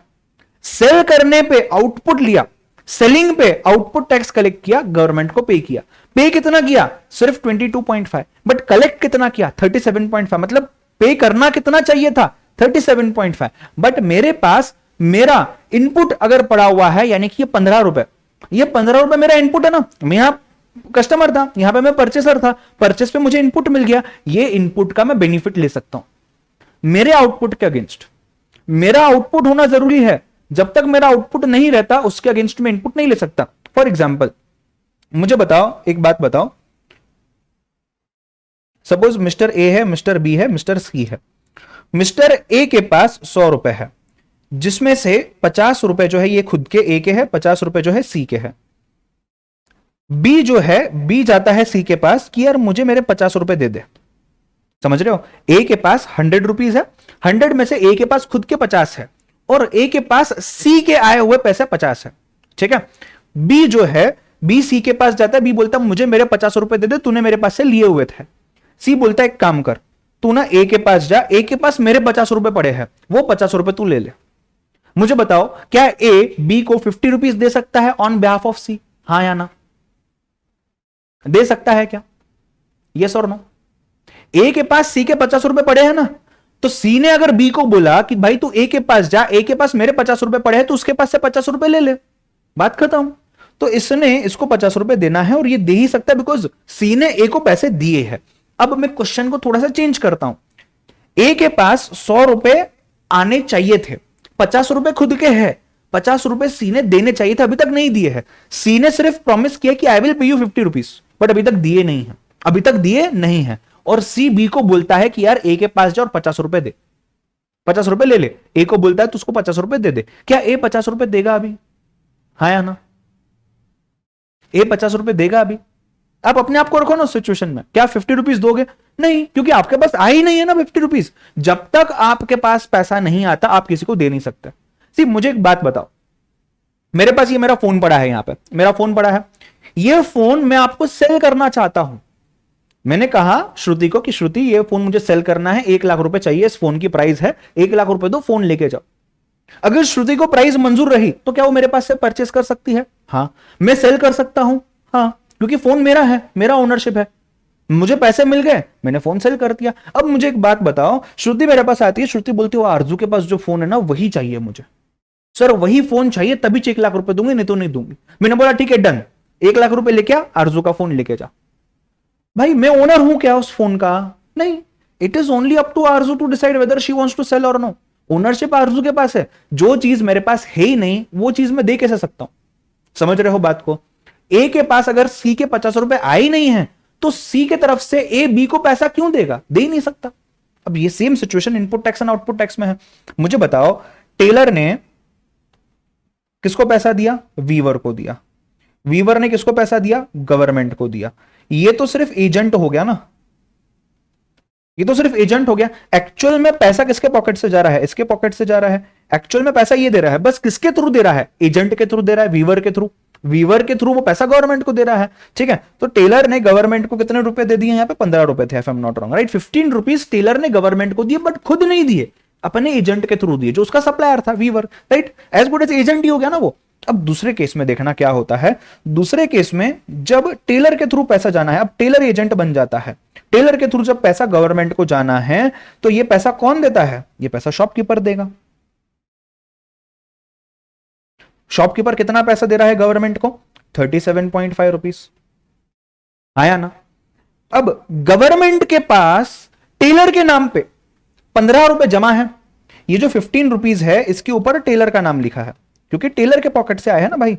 सेल करने पे आउटपुट लिया, सेलिंग पे आउटपुट टैक्स कलेक्ट किया, गवर्नमेंट को पे किया। पे कितना किया? सिर्फ 22.5, बट कलेक्ट कितना किया? 37.5। मतलब पे करना कितना चाहिए था? 37.5, बट मेरे पास मेरा इनपुट अगर पड़ा हुआ है, यानी कि ये 15 रुपए, ये 15 रुपए मेरा इनपुट है ना। मैं यहां कस्टमर था, यहां पे मैं परचेसर था, परचेस पे मुझे इनपुट मिल गया, ये इनपुट का मैं बेनिफिट ले सकता हूं मेरे आउटपुट के अगेंस्ट। मेरा आउटपुट होना जरूरी है, जब तक मेरा आउटपुट नहीं रहता उसके अगेंस्ट में इनपुट नहीं ले सकता। फॉर एग्जाम्पल मुझे बताओ, एक बात बताओ, सपोज मिस्टर ए है, मिस्टर बी है, मिस्टर सी है। मिस्टर ए के पास 100 रुपए है, जिसमें से 50 रुपए जो है ये खुद के ए के है, 50 रुपए जो है सी के है। बी जो है, बी जाता है सी के पास कि यार मुझे मेरे 50 रुपए दे दे। समझ रहे हो? ए के पास 100 रुपीज है, 100 में से ए के पास खुद के 50 है और ए के पास सी के आए हुए पैसे 50 है। ठीक है, बी जो है, बी सी के पास जाता है, बी बोलता है मुझे मेरे 50 रुपए दे दे, तूने मेरे पास से लिए हुए थे। सी बोलता है एक काम कर, तू ना ए के पास जा, ए के पास मेरे 50 रुपए पड़े हैं, वो 50 रुपए तू ले ले। मुझे बताओ, क्या ए बी को 50 रुपीज दे सकता है ऑन बिहाफ ऑफ सी? हाँ या ना? दे सकता है क्या? यस और नो? ए के पास सी के 50 रुपए पड़े हैं ना, तो सी ने अगर बी को बोला कि भाई तू ए के पास जा, ए के पास मेरे 50 रुपए पड़े हैं, तो उसके पास से 50 रुपए ले ले, बात खत्म। तो इसने इसको 50 रुपए देना है और ये दे ही सकता है, बिकॉज सी ने ए को पैसे दिए हैं। अब मैं क्वेश्चन को थोड़ा सा चेंज करता हूं, ए के पास 100 रुपए आने चाहिए थे, 50 रुपए खुद के हैं, 50 रुपए सी ने देने चाहिए थे, अभी तक नहीं दिए हैं। सी ने सिर्फ प्रॉमिस किया कि I will pay you 50 rupees, but अभी तक दिए नहीं है, अभी तक दिए नहीं है। और सी बी को बोलता है कि यार ए के पास जा और 50 रुपए दे, 50 रुपए ले ले। ए को बोलता है तो उसको 50 रुपए दे दे। क्या ए 50 रुपए देगा अभी? हाँ या ना? ए 50 रुपए देगा अभी? आप अपने आप को रखो ना उस सिचुएशन में, क्या 50 रुपीज दोगे? नहीं, क्योंकि आपके पास आ ही नहीं है ना 50 रुपीज। जब तक आपके पास पैसा नहीं आता आप किसी को दे नहीं सकते। सी मुझे एक बात बताओ, मेरे पास ये मेरा फोन पड़ा है, यहां पे मेरा फोन पड़ा है, ये फोन मैं आपको सेल करना चाहता हूं। मैंने कहा श्रुति को कि श्रुति ये फोन मुझे सेल करना है, 1 लाख रुपए चाहिए, इस फोन की प्राइस है 1 लाख रुपए दो, फोन लेके जाओ। अगर श्रुति को प्राइस मंजूर रही तो क्या वो मेरे पास से परचेस कर सकती है? हाँ। मैं सेल कर सकता हूं? हाँ, क्योंकि फोन मेरा है, मेरा ओनरशिप है, मुझे पैसे मिल गए, मैंने फोन सेल कर दिया। अब मुझे एक बात बताओ, श्रुति मेरे पास आती है, श्रुति बोलती है आरजू के पास जो फोन है ना वही चाहिए मुझे, सर वही फोन चाहिए, तभी 1 लाख रुपए दूंगी, नहीं तो नहीं दूंगी। मैंने बोला ठीक है डन, 1 लाख रुपए लेके आ, आरजू का फोन लेके जा। भाई मैं ओनर हूं क्या उस फोन का? नहीं, it is only up to Aarzoo to decide whether she wants to sell or no. Ownership Aarzoo के पास है, जो चीज मेरे पास है ही नहीं वो चीज मैं दे कैसे सकता हूं? समझ रहे हो बात को? ए के पास अगर सी के 50 रुपए आए ही नहीं है तो सी के तरफ से ए बी को पैसा क्यों देगा? दे ही नहीं सकता। अब ये same situation input tax and output tax में है। मुझे बताओ, टेलर ने किसको पैसा दिया? वीवर को दिया। वीवर ने किसको पैसा दिया? गवर्नमेंट को दिया। ये तो सिर्फ एजेंट हो गया ना, ये तो सिर्फ एजेंट हो गया। एक्चुअल में पैसा किसके पॉकेट से जा रहा है? इसके पॉकेट से जा रहा है। एक्चुअल में पैसा ये दे रहा है, बस किसके थ्रू दे रहा है? एजेंट के थ्रू दे रहा है, वीवर के थ्रू। वीवर के थ्रू वो पैसा गवर्नमेंट को दे रहा है, ठीक है। तो टेलर ने गवर्नमेंट को कितने रुपए दे दिए? यहाँ पे 15 रुपए थे, if I am not wrong, right. 15 rupees tailor ने गवर्नमेंट को दिए, बट खुद नहीं दिए, अपने एजेंट के थ्रू दिए, जो उसका सप्लायर था, weaver, right. As good as agent ही हो गया ना वो। अब दूसरे केस में देखना क्या होता है। दूसरे केस में जब टेलर के थ्रू पैसा जाना है, अब टेलर एजेंट बन जाता है। टेलर के थ्रू जब पैसा गवर्नमेंट को जाना है, तो ये पैसा कौन देता है? ये पैसा शॉपकीपर देगा। शॉपकीपर कितना पैसा दे रहा है गवर्नमेंट को? 37.5 रुपीज। आया ना? अब गवर्नमेंट के पास टेलर के नाम पे 15 रुपए जमा है। ये जो 15 रुपीज है, इसके ऊपर टेलर का नाम लिखा है, क्योंकि टेलर के पॉकेट से आया है ना भाई।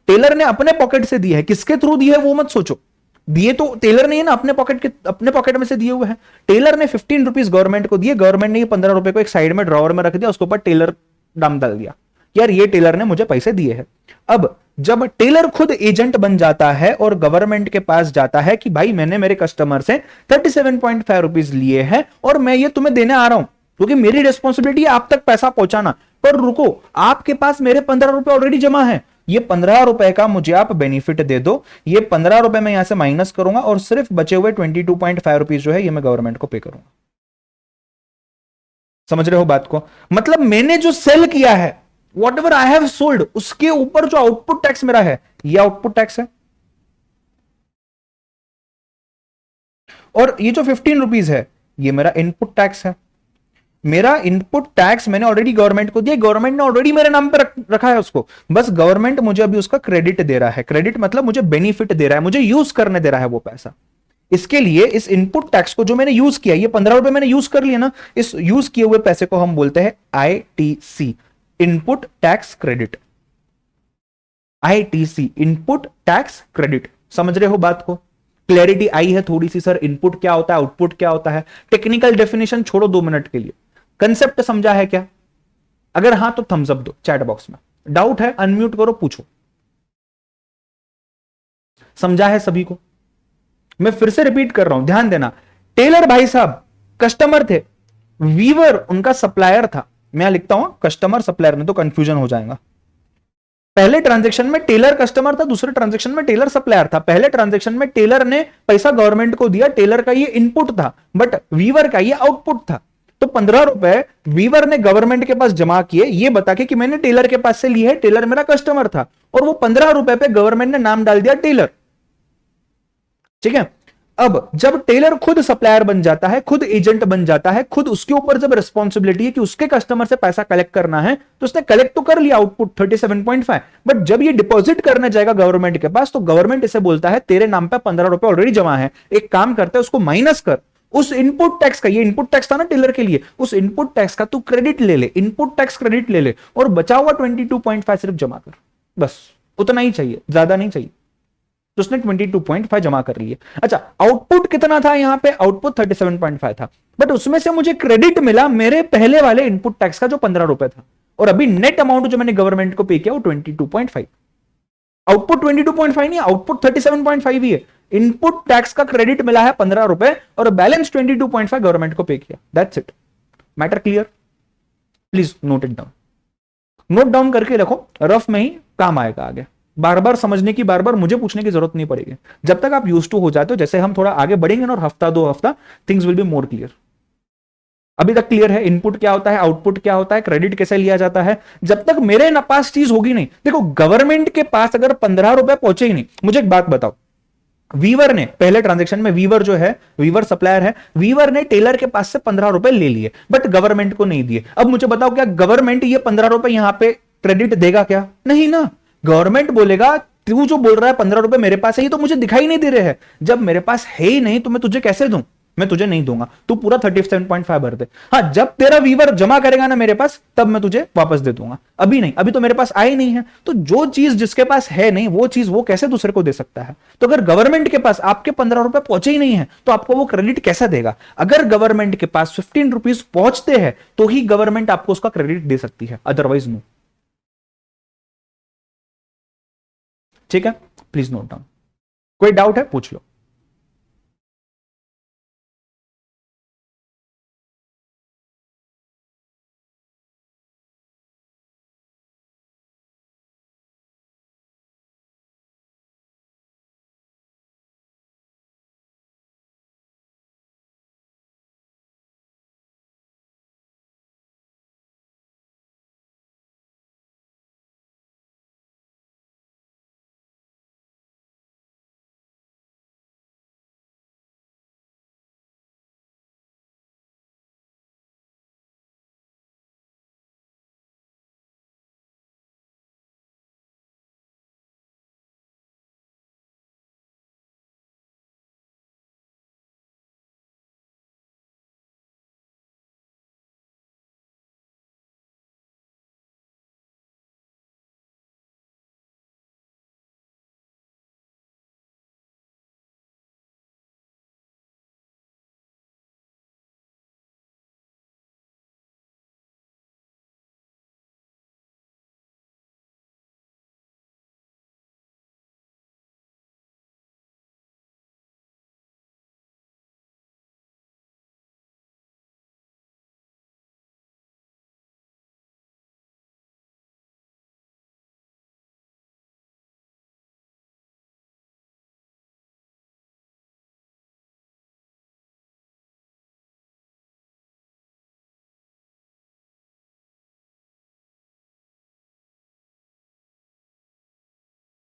टेलर ने अपने पॉकेट से दिया है, किसके थ्रू दिया है वो मत सोचो। दिए तो टेलर ने, ना अपने पॉकेट में से दिए हुए हैं। टेलर ने 15 रुपीज गवर्नमेंट को दिए, गवर्नमेंट ने ये 15 रुपए को एक साइड में ड्रॉवर में रख दिया, उसके ऊपर टेलर नाम डाल दिया, यार ये टेलर ने मुझे पैसे दिए हैं। अब जब टेलर खुद एजेंट बन जाता है और गवर्नमेंट के पास जाता है कि भाई मैंने मेरे कस्टमर से 37.5 रुपीज लिए हैं और मैं ये तुम्हें देने आ रहा हूं, क्योंकि मेरी रिस्पॉन्सिबिलिटी है आप तक पैसा पहुंचाना। पर रुको, आपके पास मेरे 15 रुपए ऑलरेडी जमा है, ये 15 रुपए का मुझे आप बेनिफिट दे दो। ये 15 रुपए मैं यहां से माइनस करूंगा और सिर्फ बचे हुए 22.5 रुपीज जो है ये मैं गवर्नमेंट को पे करूंगा। समझ रहे हो बात को? मतलब मैंने जो सेल किया है, what ever I have sold, उसके ऊपर जो आउटपुट टैक्स मेरा है, ये आउटपुट टैक्स है। और ये जो 15 रुपीज है, ये मेरा इनपुट टैक्स है। मेरा इनपुट टैक्स मैंने ऑलरेडी गवर्नमेंट को दिया, गवर्नमेंट ने ऑलरेडी मेरे नाम पे रखा है उसको, बस गवर्नमेंट मुझे अभी उसका क्रेडिट दे रहा है। क्रेडिट मतलब मुझे बेनिफिट दे रहा है, मुझे यूज करने दे रहा है वो पैसा। इसके लिए इस इनपुट टैक्स को जो मैंने यूज किया, ये 15 रुपए मैंने यूज कर लिया ना, इस यूज किए हुए पैसे को हम बोलते हैं ITC, input tax credit. ITC, input tax credit. समझ रहे हो बात को? क्लैरिटी आई है थोड़ी सी? सर इनपुट क्या होता है, आउटपुट क्या होता है? टेक्निकल डेफिनेशन छोड़ो 2 मिनट के लिए, कंसेप्ट समझा है क्या? अगर हां तो थम्स अप दो चैट बॉक्स में। डाउट है अनम्यूट करो, पूछो। समझा है सभी को? मैं फिर से रिपीट कर रहा हूं, ध्यान देना। टेलर भाई साहब कस्टमर थे, वीवर उनका सप्लायर था। मैं यहां लिखता हूं कस्टमर सप्लायर, नहीं तो कंफ्यूजन हो जाएगा। पहले ट्रांजैक्शन में टेलर कस्टमर था, दूसरे ट्रांजैक्शन में टेलर सप्लायर था। पहले ट्रांजैक्शन में टेलर ने पैसा गवर्नमेंट को दिया, टेलर का ये इनपुट था, बट वीवर का ये आउटपुट था। तो 15 रुपए वीवर ने गवर्नमेंट के पास जमा किए, ये बता के कि मैंने टेलर के पास से लिए है, टेलर मेरा कस्टमर था, और वो 15 रुपए पे गवर्नमेंट ने नाम डाल दिया टेलर। ठीक है। अब जब टेलर खुद सप्लायर बन जाता है, खुद एजेंट बन जाता है, खुद उसके ऊपर जब रिस्पॉन्सिबिलिटी है कि उसके कस्टमर से पैसा कलेक्ट करना है, तो उसने कलेक्ट तो कर लिया आउटपुट 37.5, बट जब ये डिपॉजिट करने जाएगा गवर्नमेंट के पास, तो गवर्नमेंट इसे बोलता है तेरे नाम पे 15 रुपए ऑलरेडी जमा है, एक काम करते हैं उसको माइनस कर, उस इनपुट टैक्स का, ये इनपुट टैक्स था ना टेलर के लिए, उस इनपुट टैक्स का तू क्रेडिट ले ले, इनपुट टैक्स क्रेडिट ले ले, और बचा हुआ 22.5 सिर्फ जमा कर। बस उतना ही चाहिए, ज्यादा नहीं चाहिए। तो उसने 22.5 जमा कर लिए। अच्छा, आउटपुट कितना था यहां पे? आउटपुट 37.5 था, बट उसमें से मुझे क्रेडिट मिला मेरे पहले वाले इनपुट टैक्स का जो 15 रुपए था, और अभी नेट अमाउंट जो मैंने गवर्नमेंट को पे किया वो 22.5। आउटपुट 22.5 नहीं, आउटपुट 37.5 ही है। इनपुट टैक्स का क्रेडिट मिला है 15 रुपए, और बैलेंस 22.5 गवर्नमेंट को पे किया। That's it. Matter clear? Please note it down, note down करके रखो, रफ में ही काम आएगा आगे। बार बार समझने की, बार बार मुझे पूछने की जरूरत नहीं पड़ेगी। जब तक आप यूज टू हो जाते हो, जैसे हम थोड़ा आगे बढ़ेंगे ना, और हफ्ता 2 हफ्ता, things will be more clear. अभी तक क्लियर है? इनपुट क्या होता है, आउटपुट क्या होता है, क्रेडिट कैसे लिया जाता है? जब तक मेरे ना पास चीज होगी नहीं, देखो गवर्नमेंट के पास अगर 15 रुपए पहुंचे ही नहीं, मुझे एक बात बताओ, वीवर ने पहले ट्रांजैक्शन में, वीवर जो है, वीवर सप्लायर है, वीवर ने टेलर के पास से 15 रुपए ले लिए, बट गवर्नमेंट को नहीं दिए। अब मुझे बताओ, क्या गवर्नमेंट ये 15 रुपए यहां पे क्रेडिट देगा क्या? नहीं ना। गवर्नमेंट बोलेगा तू जो बोल रहा है 15 रुपए मेरे पास है, ये तो मुझे दिखाई नहीं दे रहे हैं। जब मेरे पास है ही नहीं तो मैं तुझे कैसे दूं? मैं तुझे नहीं दूंगा, तू पूरा 37.5 भर दे। हाँ, जब तेरा वीवर जमा करेगा ना मेरे पास, तब मैं तुझे वापस दे दूंगा। अभी नहीं, अभी तो मेरे पास आई नहीं है। तो जो चीज जिसके पास है नहीं, वो चीज वो कैसे दूसरे को दे सकता है? तो अगर गवर्नमेंट के पास आपके 15 रुपए पहुंचे ही नहीं है, तो आपको वो क्रेडिट कैसे देगा? अगर गवर्नमेंट के पास 15 रुपीज पहुंचते हैं, तो ही गवर्नमेंट आपको उसका क्रेडिट दे सकती है, अदरवाइज नो। ठीक है, प्लीज नोट डाउन। कोई डाउट है पूछ लो।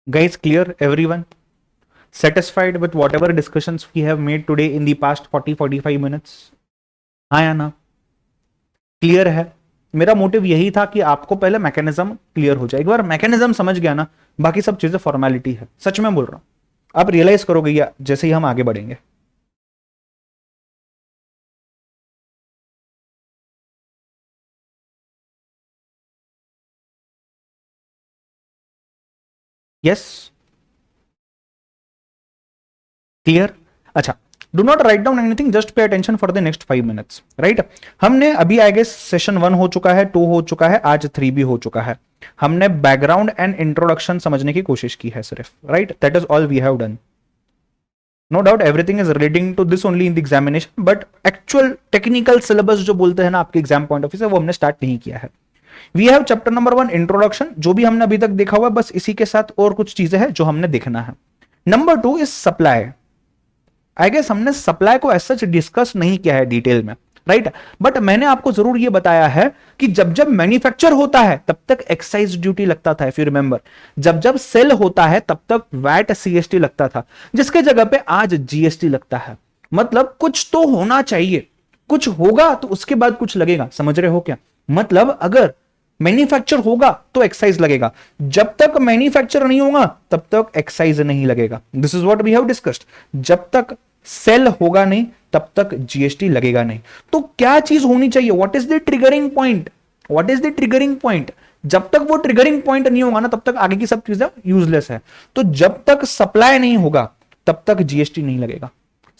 Guys, clear? Everyone satisfied with whatever discussions we have made today in the past 40-45 minutes? हाँ या ना? क्लियर है? मेरा मोटिव यही था कि आपको पहले मैकेनिज्म क्लियर हो जाए। एक बार मैकेनिज्म समझ गया ना, बाकी सब चीजें फॉर्मेलिटी है। सच में बोल रहा हूं, आप रियलाइज करोगे या जैसे ही हम आगे बढ़ेंगे। Yes, clear? अच्छा, do not write down anything, just pay attention for the next 5 minutes, right? हमने अभी आई गेस सेशन 1 हो चुका है, 2 हो चुका है, आज 3 भी हो चुका है। हमने बैकग्राउंड एंड इंट्रोडक्शन समझने की कोशिश की है सिर्फ, right? That is all we have done. No doubt everything is relating to this only in the examination, but actual technical syllabus जो बोलते हैं ना आपके एग्जाम पॉइंट ऑफ व्यू से, वो हमने स्टार्ट नहीं किया है। We have chapter number 1 introduction, जो भी हमने अभी तक देखा हुआ, बस इसी के साथ और कुछ चीजें हैं जो हमने देखना है। Number 2 is supply. I guess हमने सप्लाई को ऐसा डिस्कस नहीं किया है डिटेल में, राइट? बट मैंने आपको जरूर यह बताया है कि जब जब मैन्युफैक्चर होता है तब तक एक्साइज ड्यूटी लगता था, इफ यू रिमेंबर। जब जब सेल होता है तब तक वैट सीएसटी लगता था, जिसके जगह पे आज जीएसटी लगता है। मतलब कुछ तो होना चाहिए, कुछ होगा तो उसके बाद कुछ लगेगा। समझ रहे हो क्या? मतलब अगर मैन्युफैक्चर होगा तो एक्साइज लगेगा, जब तक मैन्युफैक्चर नहीं होगा तब तक एक्साइज नहीं लगेगा। This is what we have discussed. जब तक सेल होगा नहीं तब तक जीएसटी लगेगा नहीं। तो क्या चीज होनी चाहिए? What is the triggering point? What is the triggering point? जब तक वो ट्रिगरिंग पॉइंट नहीं होगा ना, तब तक आगे की सब चीजें यूजलेस है। तो जब तक सप्लाई नहीं होगा तब तक जीएसटी नहीं लगेगा।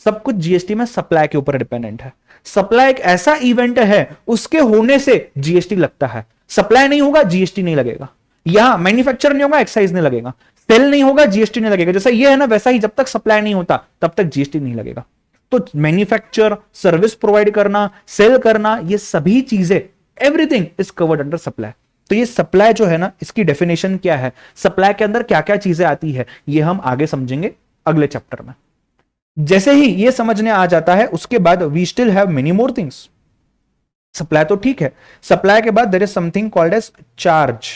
सब कुछ जीएसटी में सप्लाई के ऊपर डिपेंडेंट है। सप्लाई एक ऐसा इवेंट है, उसके होने से जीएसटी लगता है। सप्लाई नहीं होगा जीएसटी नहीं लगेगा, यहां मैन्युफैक्चर नहीं होगा एक्साइज नहीं लगेगा, सेल नहीं होगा जीएसटी नहीं लगेगा। जैसा ये है ना, वैसा ही जब तक सप्लाई नहीं होता तब तक जीएसटी नहीं लगेगा। तो मैन्युफैक्चर, सर्विस प्रोवाइड करना, सेल करना, ये सभी चीजें, everything is covered under supply. तो ये सप्लाई जो है ना, इसकी डेफिनेशन क्या है, सप्लाई के अंदर क्या क्या चीजें आती है, ये हम आगे समझेंगे अगले चैप्टर में। जैसे ही ये समझने आ जाता है, उसके बाद we still have many more things. Supply तो ठीक है, सप्लाई के बाद there is something called as charge.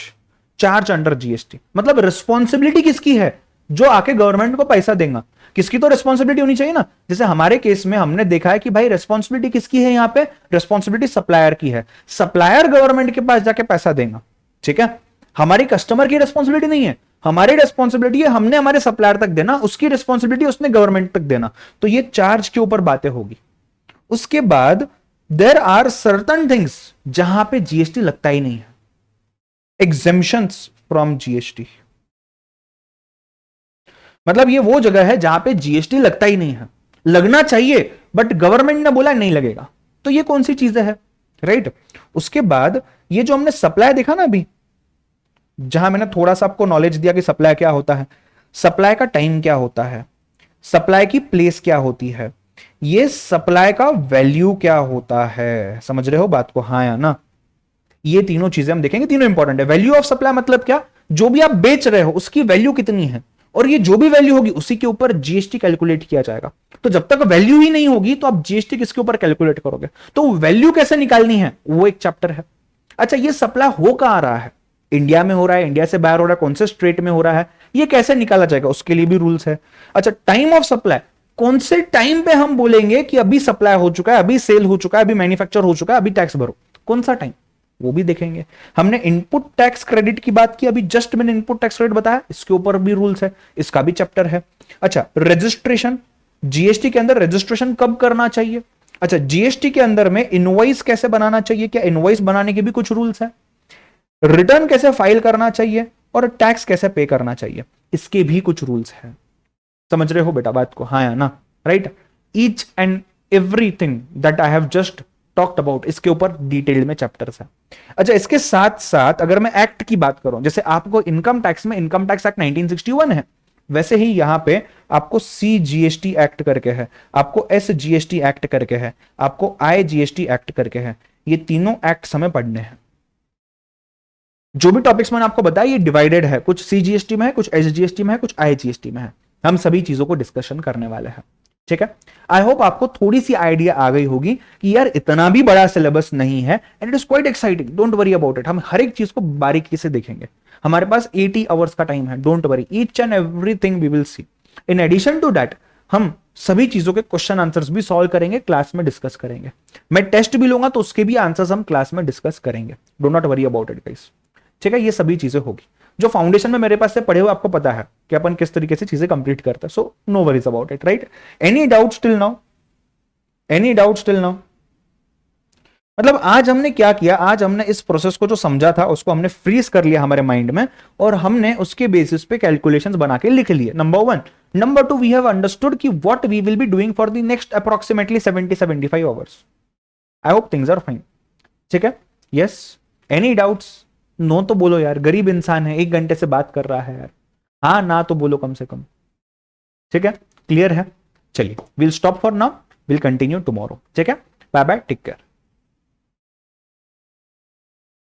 Charge under GST, मतलब रिस्पॉन्सिबिलिटी किसकी है? जो आके गवर्नमेंट को पैसा देगा, किसकी तो रिस्पॉन्सिबिलिटी होनी चाहिए ना। जैसे हमारे केस में हमने देखा है कि भाई रिस्पॉन्सिबिलिटी किसकी है, यहां पे रिस्पॉन्सिबिलिटी सप्लायर की है। सप्लायर गवर्नमेंट के पास जाके पैसा देगा, ठीक है? हमारी कस्टमर की रिस्पॉन्सिबिलिटी नहीं है, हमारी रिस्पॉन्सिबिलिटी है हमने हमारे सप्लायर तक देना, उसकी रिस्पॉन्सिबिलिटी उसने गवर्नमेंट तक देना। तो ये चार्ज के ऊपर बातें होगी। उसके बाद देयर आर सर्टन थिंग्स जहां पे जीएसटी लगता ही नहीं है, एग्जेम्पशंस फ्रॉम जीएसटी। मतलब ये वो जगह है जहां पे जीएसटी लगता ही नहीं है, लगना चाहिए बट गवर्नमेंट ने बोला नहीं लगेगा। तो ये कौन सी चीजें है, राइट? उसके बाद ये जो हमने सप्लाई देखा ना अभी, जहां मैंने थोड़ा सा आपको नॉलेज दिया कि सप्लाई क्या होता है, सप्लाई का टाइम क्या होता है, सप्लाई की प्लेस क्या होती है, ये सप्लाई का वैल्यू क्या होता है। समझ रहे हो बात को? हाँ या ना? ये तीनों चीजें हम देखेंगे, तीनों इंपॉर्टेंट है। वैल्यू ऑफ सप्लाई मतलब क्या? जो भी आप बेच रहे हो उसकी वैल्यू कितनी है, और ये जो भी वैल्यू होगी उसी के ऊपर जीएसटी कैलकुलेट किया जाएगा। तो जब तक वैल्यू ही नहीं होगी तो आप जीएसटी किसके ऊपर कैलकुलेट करोगे? तो वैल्यू कैसे निकालनी है वो एक चैप्टर है। अच्छा, ये सप्लाई हो कहां रहा है? इंडिया में हो रहा है, इंडिया से बाहर हो रहा है, कौन से स्टेट में हो रहा है, ये कैसे निकाला जाएगा, उसके लिए भी रूल्स है। अच्छा, टाइम ऑफ सप्लाई, कौन से टाइम पे हम बोलेंगे कि अभी सप्लाई हो चुका है, अभी सेल हो चुका है, अभी मैन्युफैक्चर हो चुका है, अभी टैक्स भरो, कौन सा टाइम, वो भी देखेंगे। हमने इनपुट टैक्स क्रेडिट की बात की, अभी जस्ट मैंने इनपुट टैक्स क्रेडिट बताया, इसके ऊपर भी रूल्स है, इसका भी चैप्टर है। अच्छा, रजिस्ट्रेशन, जीएसटी के अंदर रजिस्ट्रेशन कब करना चाहिए। अच्छा, जीएसटी के अंदर में इनवॉइस कैसे बनाना चाहिए, क्या इनवॉइस बनाने के भी कुछ रूल्स है, रिटर्न कैसे फाइल करना चाहिए, और टैक्स कैसे पे करना चाहिए, इसके भी कुछ रूल्स है। समझ रहे हो बेटा बात को? हाँ या ना? Right? Each and everything that I have just talked about, इसके ऊपर डिटेल्ड में चैप्टर्स है। अच्छा, इसके साथ साथ अगर मैं एक्ट की बात करूं, जैसे आपको इनकम टैक्स में इनकम टैक्स एक्ट 1961 है, वैसे ही यहां पे आपको CGST एक्ट करके है, आपको SGST एक्ट करके है, आपको IGST एक्ट करके है। ये तीनों एक्ट हमें पढ़ने हैं। जो भी टॉपिक्स मैंने आपको बताया ये डिवाइडेड है, कुछ CGST में है, कुछ SGST में है, कुछ IGST में है। हम सभी चीजों को डिस्कशन करने वाले हैं। ठीक है। आई होप आपको थोड़ी सी आइडिया आ गई होगी कि यार इतना भी बड़ा सिलेबस नहीं है and it is quite exciting, don't worry about it. हम हर एक चीज को बारीकी से देखेंगे। हमारे पास 80 आवर्स का टाइम है, don't worry, each and everything we will see. In addition to that हम सभी चीजों के क्वेश्चन आंसर्स भी सॉल्व करेंगे, क्लास में डिस्कस करेंगे। मैं टेस्ट भी लूंगा तो उसके भी आंसर्स हम क्लास में डिस्कस करेंगे, do not worry about it guys. ठीक है, ये सभी चीजें होगी। जो फाउंडेशन में मेरे पास से पढ़े हुए आपको पता है कि अपन किस तरीके से चीजें कंप्लीट करते हैं, so no worries about it, right. Any doubts till now? Any doubts till now? मतलब आज हमने क्या किया, आज हमने इस प्रोसेस को जो समझा था उसको हमने फ्रीज कर लिया हमारे माइंड में और हमने उसके बेसिस पे कैलकुलेशंस बना के लिख लिए, number 1। Number 2, we have understood कि what we will be doing for the next approximately 70-75 hours. I hope things are fine. ठीक है, यस, एनी डाउट्स? नो तो बोलो यार, गरीब इंसान है, 1 घंटे से बात कर रहा है यार। हाँ ना तो बोलो कम से कम। ठीक है, क्लियर है? चलिए, will stop for now, will continue tomorrow. ठीक है, बाय बाय, टेक केयर।